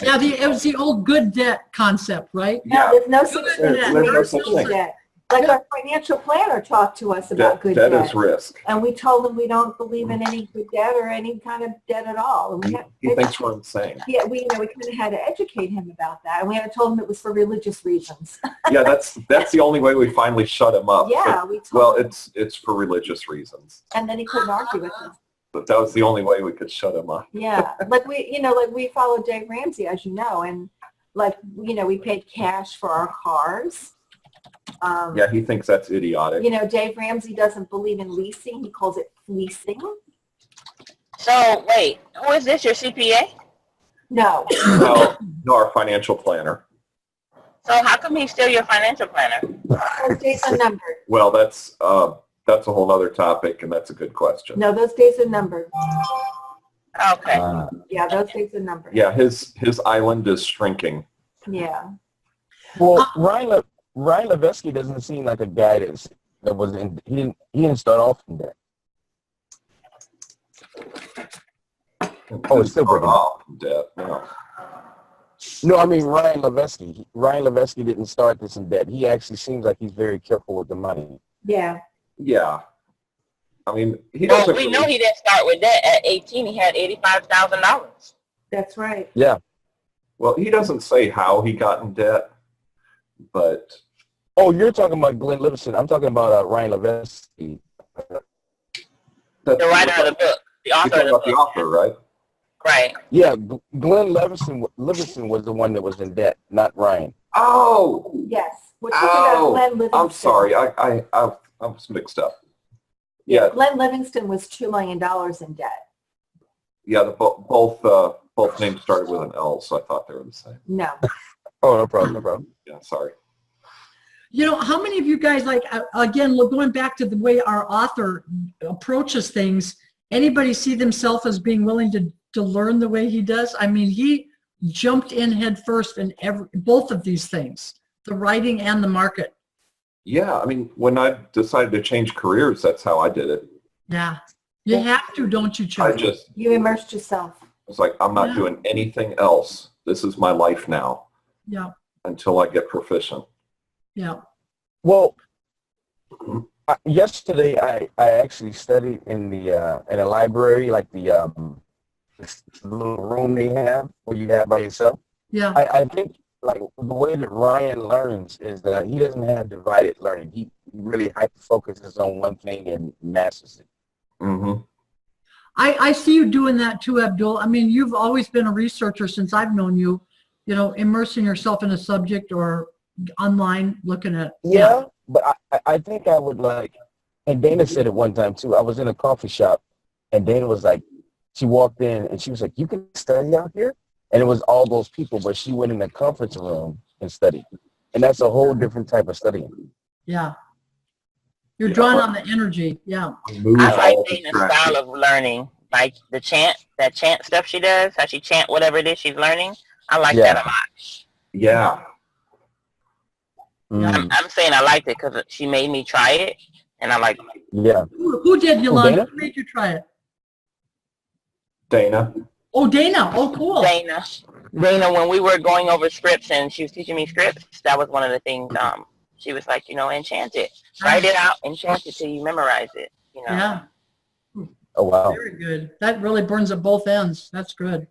Yeah, it was the old good debt concept, right? No, there's no such thing. There's no such thing. Debt. Like our financial planner talked to us about good debt. Debt is risk. And we told him we don't believe in any good debt or any kind of debt at all. And He thinks we're insane. Yeah, we kind of had to educate him about that, and we had to told him it was for religious reasons. Yeah, that's the only way we finally shut him up. Yeah, But, we told well, him, it's for religious reasons. and then he couldn't argue with us. But that was the only way we could shut him up. Yeah, like we followed Dave Ramsey, as you know, and we paid cash for our cars. Yeah, he thinks that's idiotic. Dave Ramsey doesn't believe in leasing. He calls it fleecing. So wait, who is this? Your CPA? No. No, our financial planner. So how come he's still your financial planner? Those days are numbered. Well, that's a whole other topic, and that's a good question. No, those days are numbered. Okay. Yeah, those days are numbered. Yeah, his island is shrinking. Yeah. Well, Ryan Levesque doesn't seem like a guy that was in. He didn't start off in that. Oh, it's still breaking off debt. No. No, I mean Ryan Levesque. Ryan Levesque didn't start this in debt. He actually seems like he's very careful with the money. Yeah. Yeah. I mean, he Well, doesn't. we know he didn't start with that. At 18, he had $85,000. That's right. Yeah. Well, he doesn't say how he got in debt, but Oh, you're talking about Glenn Livingston. I'm talking about Ryan Levesque. The writer of the book, the You're author talking of the about the book. author, right? Right. Yeah, Glenn Livingston was the one that was in debt, not Ryan. Oh, Yes. We're talking about Glenn Livingston. I'm sorry. I was mixed up. Yeah, Glenn Livingston was $2 million in debt. yeah. Both names started with an L, so I thought they were the same. No. Oh, no problem, no problem. Yeah, sorry. You know, how many of you guys, like, again, going back to the way our author approaches things, anybody see themselves as being willing to learn the way he does? I mean, he jumped in head first in both of these things, the writing and the market. Yeah, I mean, when I decided to change careers, that's how I did it. Yeah. You have to, don't you, I Chuck? just You immersed yourself. was like, I'm not doing anything else. This is my life now Yeah, until I get proficient. yeah. Well, yesterday I actually studied in a library, like the little room they have where you have by yourself. Yeah. I think like the way that Ryan learns is that he doesn't have divided learning. He really hyper focuses on one thing and masters it. Mm-hmm. I see you doing that too, Abdul. I mean, you've always been a researcher since I've known you, you know, immersing yourself in a subject or online looking at. Yeah, but I think I would like, and Dana said it one time too. I was in a coffee shop and Dana was like, she walked in and she was like, you can study out here? And it was all those people, but she went in the conference room and studied. And that's a whole different type of studying. Yeah. You're drawing on the energy. Yeah. I like Dana's style of learning, like that chant stuff she does, how she chant whatever it is she's learning. I like that a lot. Yeah. I'm saying I liked it because she made me try it, and I like it. Yeah. Who did, Yolanda? Dana? Who made you try it? Dana. Oh, Dana. Oh, cool. Dana, when we were going over scripts and she was teaching me scripts, that was one of the things. She was like, you know, enchant it, write it out, enchant it till you memorize it. You know. Yeah. Oh, wow. Very good. That really burns at both ends. That's good.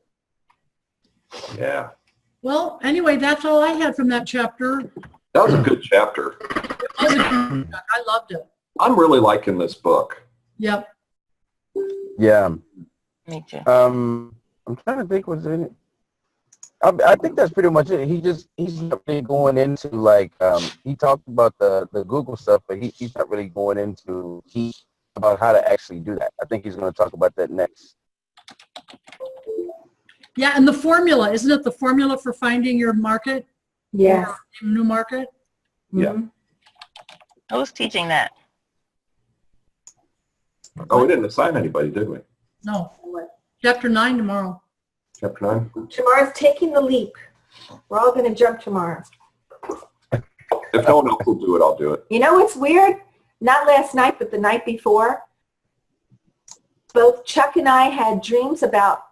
Yeah. Well, anyway, that's all I had from that chapter. That was a good chapter. I loved it. I'm really liking this book. Yep. Yeah. Me too. I'm trying to think what's in it. I think that's pretty much it. He's not really going into like he talked about the Google stuff, but he's not really going into about how to actually do that. I think he's going to talk about that next. Yeah, and the formula, isn't it the formula for finding your market? Yes. Your new market? Yeah. Who's teaching that? Oh, we didn't assign anybody, did we? No. Chapter 9 tomorrow. Chapter 9? Tomorrow's taking the leap. We're all going to jump tomorrow. If no one else will do it, I'll do it. You know what's weird? Not last night, but the night before, both Chuck and I had dreams about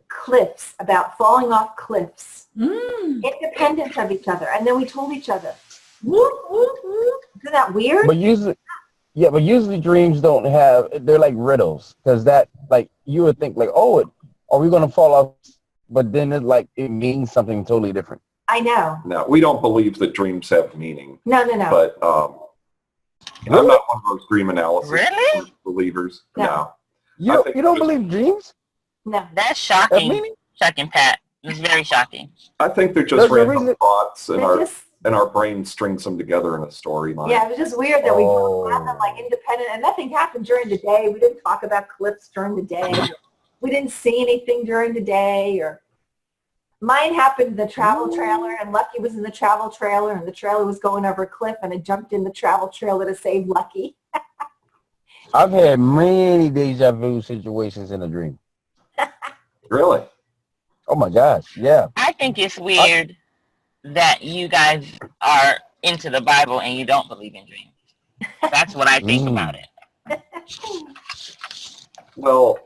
cliffs, about falling off cliffs, independent of each other. And then we told each other, whoop, whoop, whoop. Isn't that weird? But usually dreams don't have, they're like riddles, because that, like, you would think like, oh, are we going to fall off? But then it means something totally different. I know. No, we don't believe that dreams have meaning. No. But I'm not one of those dream analysis Really? believers. No. You think don't just- believe dreams? No. That's That shocking. meaning? Shocking, Pat. It's very shocking. I think they're just There's a random reason- thoughts, and They just- our brain strings them together in a storyline. Yeah, it was just weird that we both had Oh. them like independent, and nothing happened during the day. We didn't talk about cliffs during the day. We didn't see anything during the day. Or mine happened in the travel trailer, and Lucky was in the travel trailer, and the trailer was going over a cliff, and I jumped in the travel trailer to save Lucky. I've had many deja vu situations in a dream. Really? Oh my gosh, yeah. I think it's weird that you guys are into the Bible and you don't believe in dreams. That's what I think about it. Well,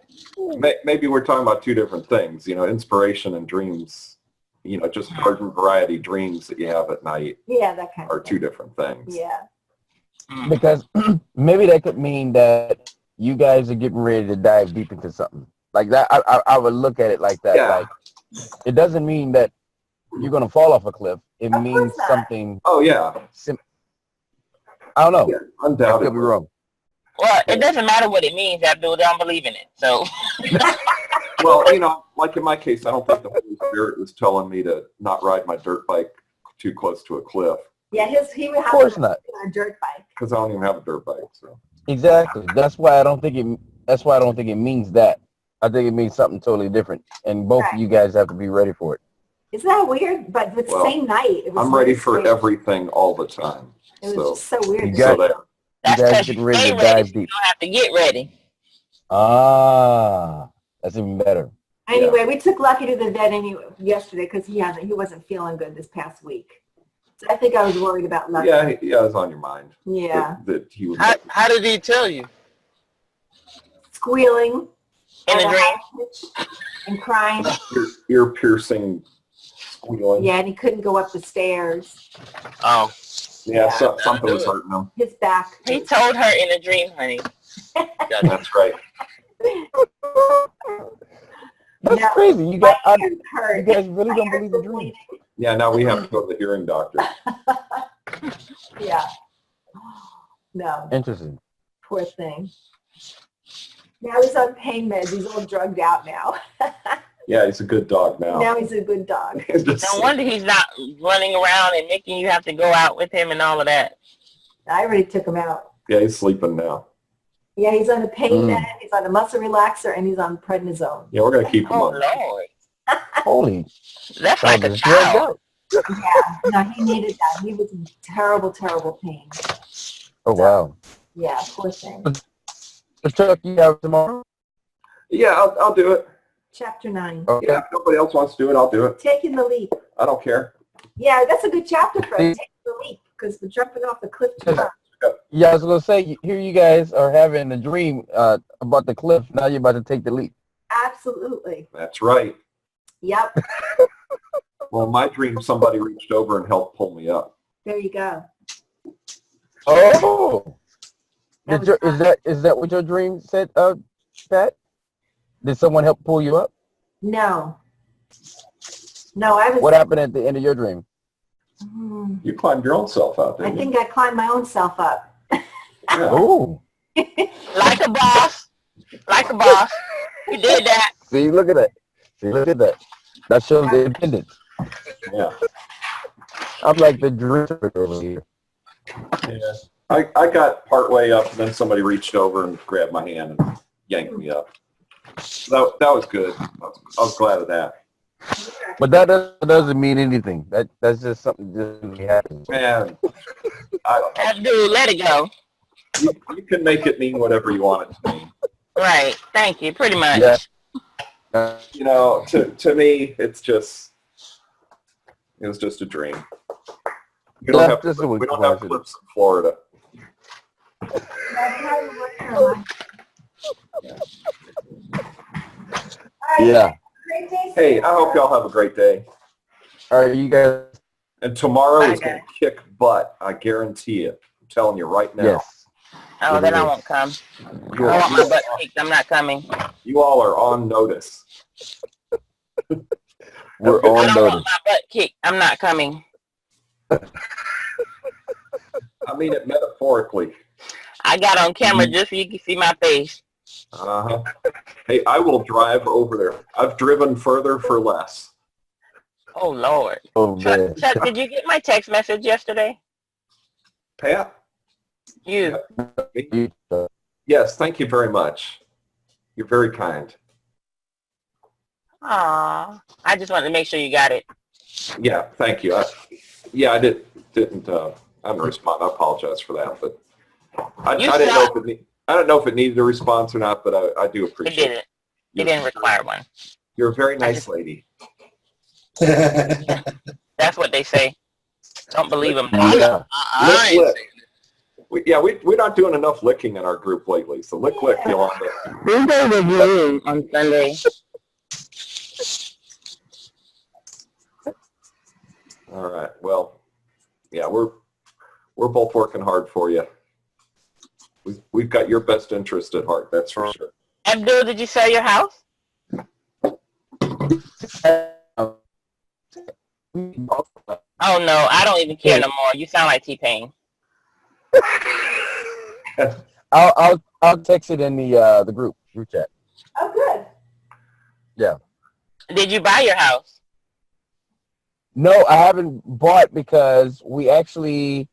maybe we're talking about two different things. You know, inspiration and dreams. You know, just garden variety dreams that you have at night Yeah, that kind are of two thing. different things. Yeah. Because maybe that could mean that you guys are getting ready to dive deep into something. Like that, I would look at it like that. Yeah. Like, it doesn't mean that you're going to fall off a cliff. It Of means course not. something. Oh yeah. I don't know. Yeah, I could undoubtedly. be wrong. Well, it doesn't matter what it means, Abdul. They don't believe in it. So, Well, like in my case, I don't think the Holy Spirit was telling me to not ride my dirt bike too close to a cliff Yeah, he would Of have course to not. on a dirt bike. because I don't even have a dirt bike. So Exactly. That's why I don't think it. That's why I don't think it means that. I think it means something totally different, and both of Right. you guys have to be ready for it. Isn't that weird? But it's the Well, same night. It was I'm ready really for strange. everything all the time. It was So, just so weird. You to got- see. that, that's guys because you getting ready stay to ready. dive So you deep. don't have to get ready. Ah, that's even better. Anyway, we took Lucky to the vet yesterday because he wasn't feeling good this past week. So I think I was worried about Lucky. yeah, it's on your mind. Yeah. That he would. How did he tell you? Squealing. In a and dream? And crying. Ear piercing squealing. Yeah, and he couldn't go up the stairs. Oh, Yeah, something was hurting him. His back. He told her in a dream, honey. That's right. That's No, crazy. You my got. ears hurt. You guys really My don't ears believe the were dream. bleeding. Yeah, now we have to go to the hearing doctor. Yeah. No, Interesting. poor thing. Now he's on pain meds. He's all drugged out now. Yeah, he's a good dog now. Now he's a good dog. No wonder he's not running around and making you have to go out with him and all of that. I already took him out. Yeah, he's sleeping now. Yeah, he's on a pain Mm. med, he's on a muscle relaxer, and he's on prednisone. Yeah, we're gonna keep him Oh, on. Lord. Holy. That's like a sounds drugged child. out. Yeah, no, he needed that. He was in terrible, terrible pain. Oh wow. Yeah, poor thing. The truck you have tomorrow? Yeah, I'll do it. Chapter 9. Okay. Yeah, if nobody else wants to do it, I'll do it. Taking the leap. I don't care. Yeah, that's a good chapter for us. Taking the leap, because we're jumping off the cliff too much. Yeah, I was gonna say, here you guys are having a dream about the cliff. Now you're about to take the leap. Absolutely. That's right. Yep, Well, in my dream, somebody reached over and helped pull me up. there you go. Oh, That Did was is that what your dream said, Pat? Did someone help pull you up? No. No, I was. What happened at the end of your dream? You climbed your own self out, I didn't you? think I climbed my own self up. Yeah. Oh, Like a boss. Like a boss. You did that. see, look at that. See, look at that. That shows the independence. Yeah. I'm like the dreamer over here. Yeah. I got partway up, and then somebody reached over and grabbed my hand and yanked me up. That was good. I was glad of that. But that doesn't mean anything. That's just something that just happens. Man, Abdul, let it go. you can make it mean whatever you want it to mean. Right. Thank you. Pretty much. Yeah. You know, to me, it was just a dream. We don't have Just a week clips in Florida. Yeah. Great day, Hey, I hope y'all have a great day. All right, you guys. And tomorrow Bye, is going to kick butt. I guarantee it. I'm telling you right now. Yes. Oh, then I won't come. I want my butt kicked. I'm not coming. You all are on notice. We're I on don't notice. want my butt kicked. I'm not coming. I mean it metaphorically. I got on camera just so you can see my face. Uh-huh. Hey, I will drive over there. I've driven further for less. Oh, Lord. Oh man. Chuck, did you get my text message yesterday? Pat? You. Yes, thank you very much. You're very kind. Aw. I just wanted to make sure you got it. Yeah, thank you. I didn't respond. I apologize for that, but I don't know if it needed a response or not, but I do It appreciate it. didn't. It didn't require one. You're a very nice lady. That's what they say. Don't believe them. Yeah. I ain't Lick. saying it. We're not doing enough licking in our group lately, so lick, Yolanda. Who's going to the room on Sunday? All right. Well, yeah, we're both working hard for you. We've got your best interest at heart. That's for sure. Abdul, did you sell your house? Oh, no. I don't even care no more. You sound like T-Pain. I'll text it in the group chat. Oh, good. Yeah. Did you buy your house? No, I haven't bought because we actually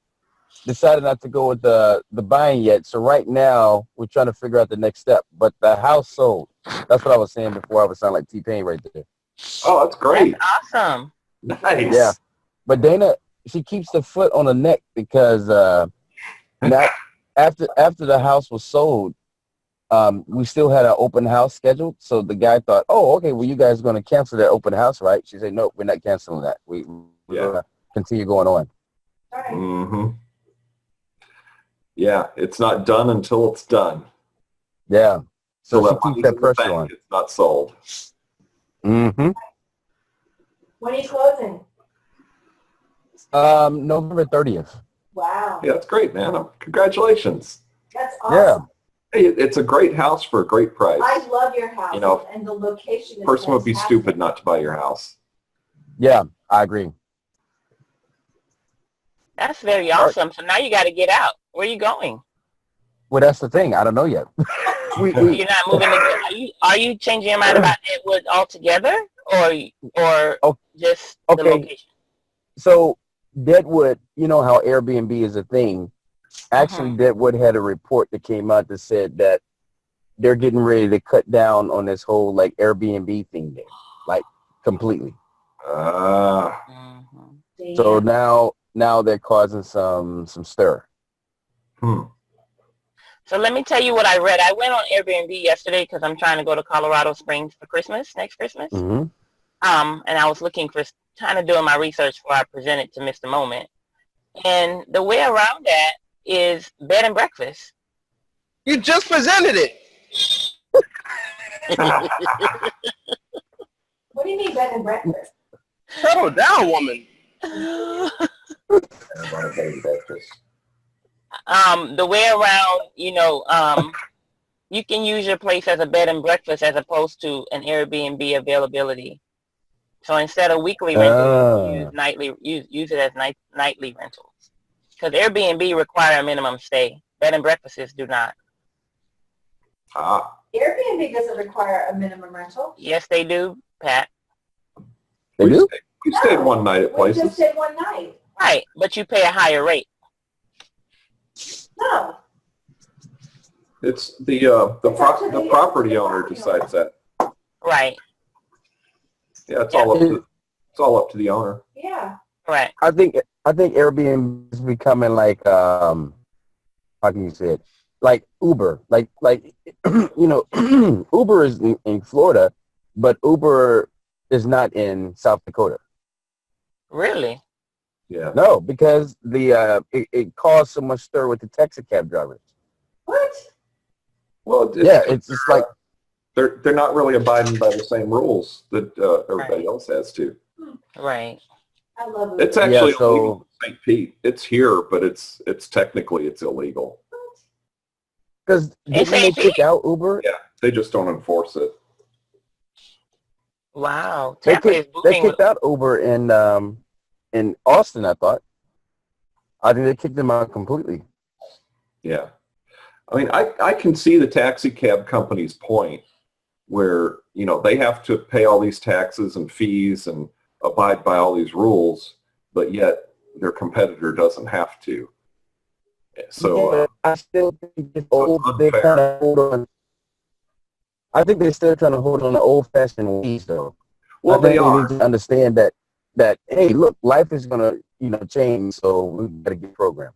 decided not to go with the buying yet. So right now we're trying to figure out the next step. But the house sold. That's what I was saying before. I was sounding like T-Pain right there. Oh, that's great. That's awesome. Nice. Yeah. But Dana, she keeps the foot on the neck because now after the house was sold, we still had an open house scheduled. So the guy thought, oh, okay, well, you guys are going to cancel that open house, right? She said, no, we're not canceling that. We're going to continue going on. All right. Mm-hmm. Yeah, it's not done until it's done. Yeah. So So she keeps that pressure on. It's not sold. Mm-hmm. When are you closing? November 30th. Wow. Yeah, that's great, man. Congratulations. That's Yeah. awesome. Hey, it's a great house for a great price. I love your house, You know, and the location is Person would be fantastic. stupid not to buy your house. Yeah, I agree. That's very awesome. So now you got to get out. Where are you going? Well, that's the thing. I don't know yet. we, You're not moving. Are you changing your mind about Deadwood altogether, or just the okay. location? So Deadwood, you know how Airbnb is a thing. Actually, Deadwood had a report that came out that said that they're getting ready to cut down on this whole like Airbnb thing there, like completely. So now they're causing some stir. So let me tell you what I read. I went on Airbnb yesterday because I'm trying to go to Colorado Springs for Christmas, next Christmas. Mm-hmm. And I was looking for, kind of doing my research before I present it to Mr. Moment. And the way around that is bed and breakfast. You just presented it. What do you mean bed and breakfast? Settle down, woman. The way around, you can use your place as a bed and breakfast as opposed to an Airbnb availability. So instead of weekly rentals, use it as nightly rentals. Because Airbnb require a minimum stay. Bed and breakfasts do not. Airbnb doesn't require a minimum rental. Yes, they do, Pat. They do? You stayed one night at We places. just did one night. Right, but you pay a higher rate. No. It's the property owner decides that. Right. Yeah, it's all up to the owner. Yeah. Right. I think Airbnb is becoming like how can you say it? Like Uber. Like Uber is in Florida, but Uber is not in South Dakota. Really? Yeah. No, because it caused so much stir with the taxi cab drivers. What? Well, it's just like they're not really abiding by the same rules that everybody else has to. Right. I love it. It's actually so illegal in St. Pete. It's here, but it's technically it's illegal. because didn't they kick out Uber? Yeah, they just don't enforce it. Wow. They Tampa is kicked booming. out Uber in Austin. I thought. I think they kicked them out completely. Yeah. I mean, I can see the taxi cab company's point where, they have to pay all these taxes and fees and abide by all these rules, but yet their competitor doesn't have to. So I still think they're unfair. trying to hold on. I think they're still trying to hold on to old-fashioned ways, though. Well, I think they are. need to understand that hey, look, life is gonna change, so we got to get programmed.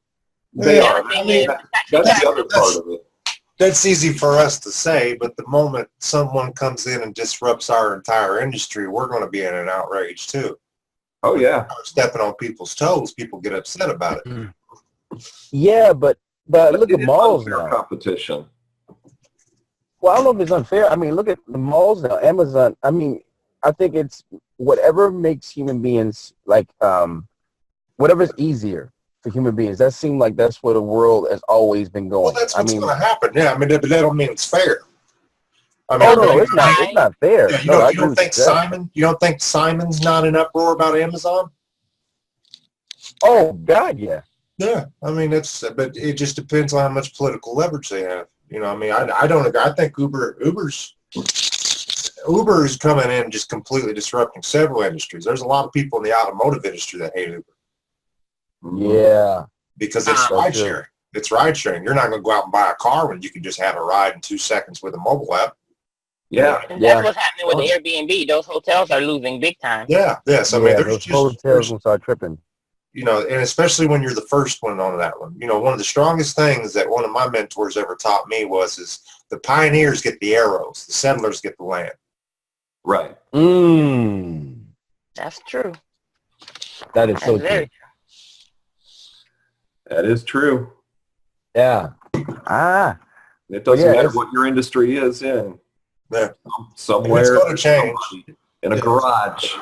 They are. I mean, That's the other part of it. That's easy for us to say, but the moment someone comes in and disrupts our entire industry, we're going to be in an outrage too. Oh yeah. Stepping on people's toes, people get upset about it. Yeah, but look at It is malls unfair now. competition. Well, I don't know if it's unfair. I mean, look at the malls now. Amazon. I mean, I think it's whatever makes human beings whatever's easier for human beings. That seems like that's where the world has always been going. Well, that's what's going to happen. Yeah, I mean, that don't mean it's fair. I mean, no, it's not. It's not fair. Yeah, No, I you don't agree think with that. You don't think Simon's not in uproar about Amazon? Oh God, yeah. Yeah, I mean but it just depends on how much political leverage they have. You know, I mean, I don't agree. I think Uber is coming in and just completely disrupting several industries. There's a lot of people in the automotive industry that hate Uber Yeah. because it's ride sharing. It's ride sharing. You're not going to go out and buy a car when you can just have a ride in 2 seconds with a mobile app. Yeah. And that's what's happening with the Airbnb. Those hotels are losing big time. Yeah. So I mean, there's those just hotels will start tripping. you know, and especially when you're the first one on that one. You know, one of the strongest things that one of my mentors ever taught me is the pioneers get the arrows, the settlers get the land. Right. That's true. That is so That's very true. That is true. Yeah. It doesn't yeah, matter what your industry is in. Yeah. Somewhere It's going to change. In a garage.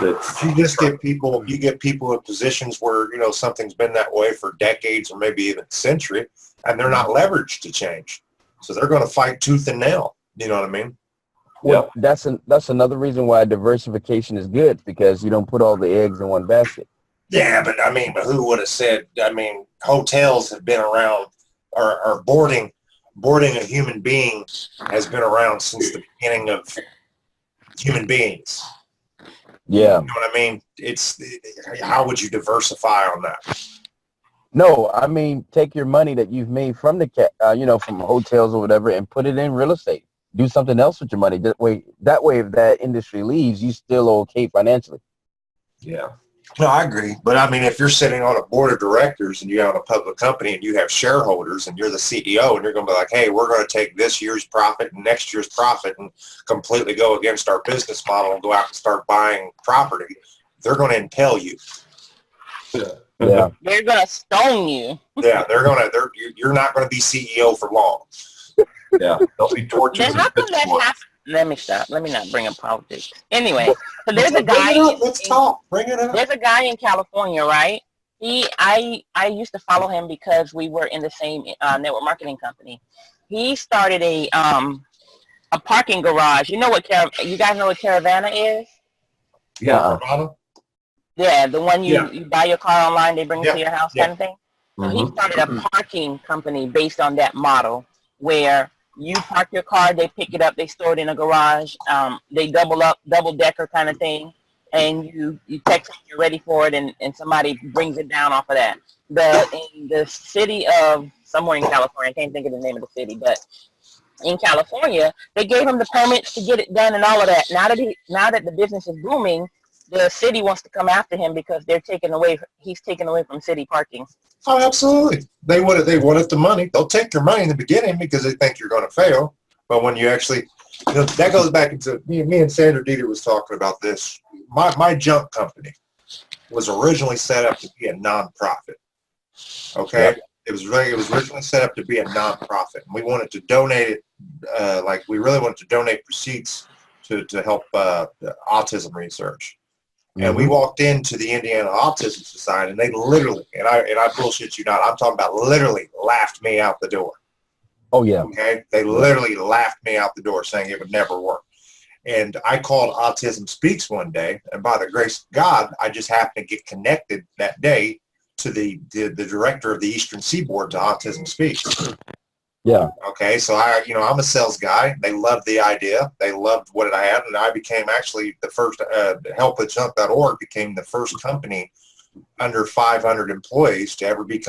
You just get people in positions where, you know, something's been that way for decades or maybe even a century, and they're not leveraged to change. So they're going to fight tooth and nail. You know what I mean? Well, that's another reason why diversification is good, because you don't put all the eggs in one basket. Yeah, but I mean, who would have said? I mean, hotels have been around, or boarding a human being has been around since the beginning of human beings. Yeah. You know what I mean? How would you diversify on that? No, I mean, take your money that you've made from from hotels or whatever and put it in real estate. Do something else with your money. That way, if that industry leaves, you still okay financially. Yeah. No, I agree. But I mean, if you're sitting on a board of directors and you own a public company and you have shareholders and you're the CEO and you're going to be like, hey, we're going to take this year's profit and next year's profit and completely go against our business model and go out and start buying property, they're going to impale you. Yeah. They're gonna stone you. Yeah, you're not going to be CEO for long. Yeah. They'll be tortured. Then how come that happens? Let me stop. Let me not bring up politics. Anyway, so there's a guy. Let's talk. Bring it up. There's a guy in California, right? I used to follow him because we were in the same network marketing company. He started a parking garage. You know what you guys know what Caravana is? Yeah. Yeah, the one you buy your car online, they bring it to your house kind of thing. So he started a parking company based on that model where you park your car, they pick it up, they store it in a garage, they double decker kind of thing, and you text when you're ready for it, and somebody brings it down off of that. In the city of somewhere in California, I can't think of the name of the city, but in California, they gave him the permits to get it done and all of that. Now that the business is booming, the city wants to come after him because he's taken away from city parking. Oh, absolutely. They wanted the money. They'll take your money in the beginning because they think you're going to fail. But when you actually, that goes back into me and Sandra Dieter was talking about this. My junk company was originally set up to be a nonprofit. Okay. Yep. It was originally set up to be a nonprofit. And we wanted to donate it, we really wanted to donate proceeds to help autism research. And we walked into the Indiana Autism Society, and they literally, and I bullshit you not, I'm talking about literally laughed me out the door. Oh, yeah. Okay? They literally laughed me out the door saying it would never work. And I called Autism Speaks one day, and by the grace of God, I just happened to get connected that day to the director of the Eastern Seaboard to Autism Speaks. Yeah. Okay, so I'm a sales guy. They loved the idea. They loved what I had, and I became actually the first. Helpwithjunk.org became the first company under 500 employees to ever be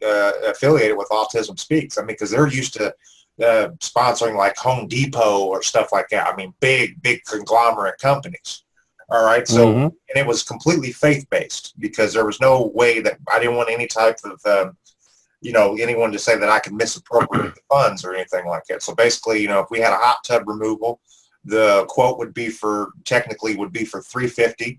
affiliated with Autism Speaks. I mean, because they're used to sponsoring like Home Depot or stuff like that. I mean, big conglomerate companies. All right, so and it was completely faith-based because there was no way that I didn't want any type of anyone to say that I could misappropriate the funds or anything like that. So basically, if we had a hot tub removal, the quote would be for $350.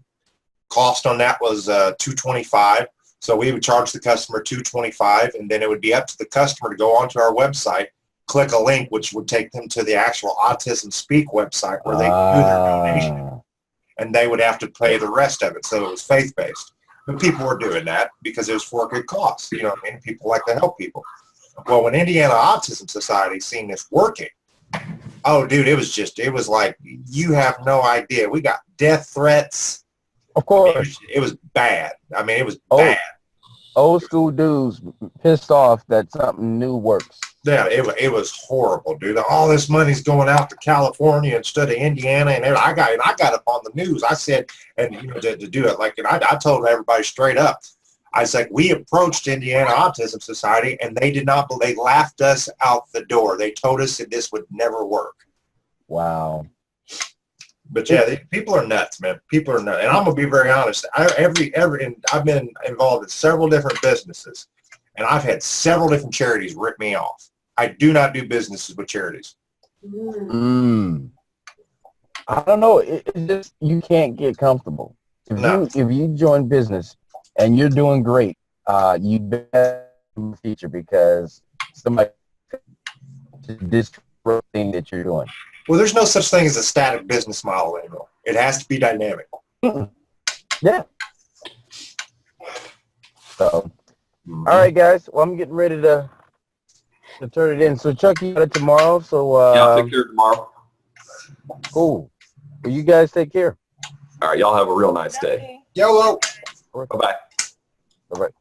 Cost on that was $225. So we would charge the customer $225, and then it would be up to the customer to go onto our website, click a link, which would take them to the actual Autism Speak website where they could do their donation, and they would have to pay the rest of it. So it was faith-based. But people were doing that because it was for a good cause. You know what I mean? People like to help people. Well, when Indiana Autism Society seen this working, oh, dude, it was like, you have no idea. We got death threats. Of course. It was bad. I mean, it was bad. old school dudes pissed off that something new works. Yeah, it was horrible, dude. All this money's going out to California instead of Indiana, and I got up on the news. I said, and to do it like, and I told everybody straight up. I was like, we approached Indiana Autism Society, and they did not. They laughed us out the door. They told us that this would never work. Wow. But yeah, people are nuts, man. People are nuts, and I'm gonna be very honest. I've been involved in several different businesses, and I've had several different charities rip me off. I do not do businesses with charities. I don't know. It's just you can't get comfortable. If you join business and you're doing great, you better in the future because somebody disrupt thing that you're doing. Well, there's no such thing as a static business model anymore. It has to be dynamic. Yeah. So, all right, guys. Well, I'm getting ready to turn it in. So, Chuck, you got it tomorrow. So, yeah, I'll take care of it tomorrow. Cool. Well, you guys take care. All right, y'all have a real nice day. YOLO. Bye-bye. All right.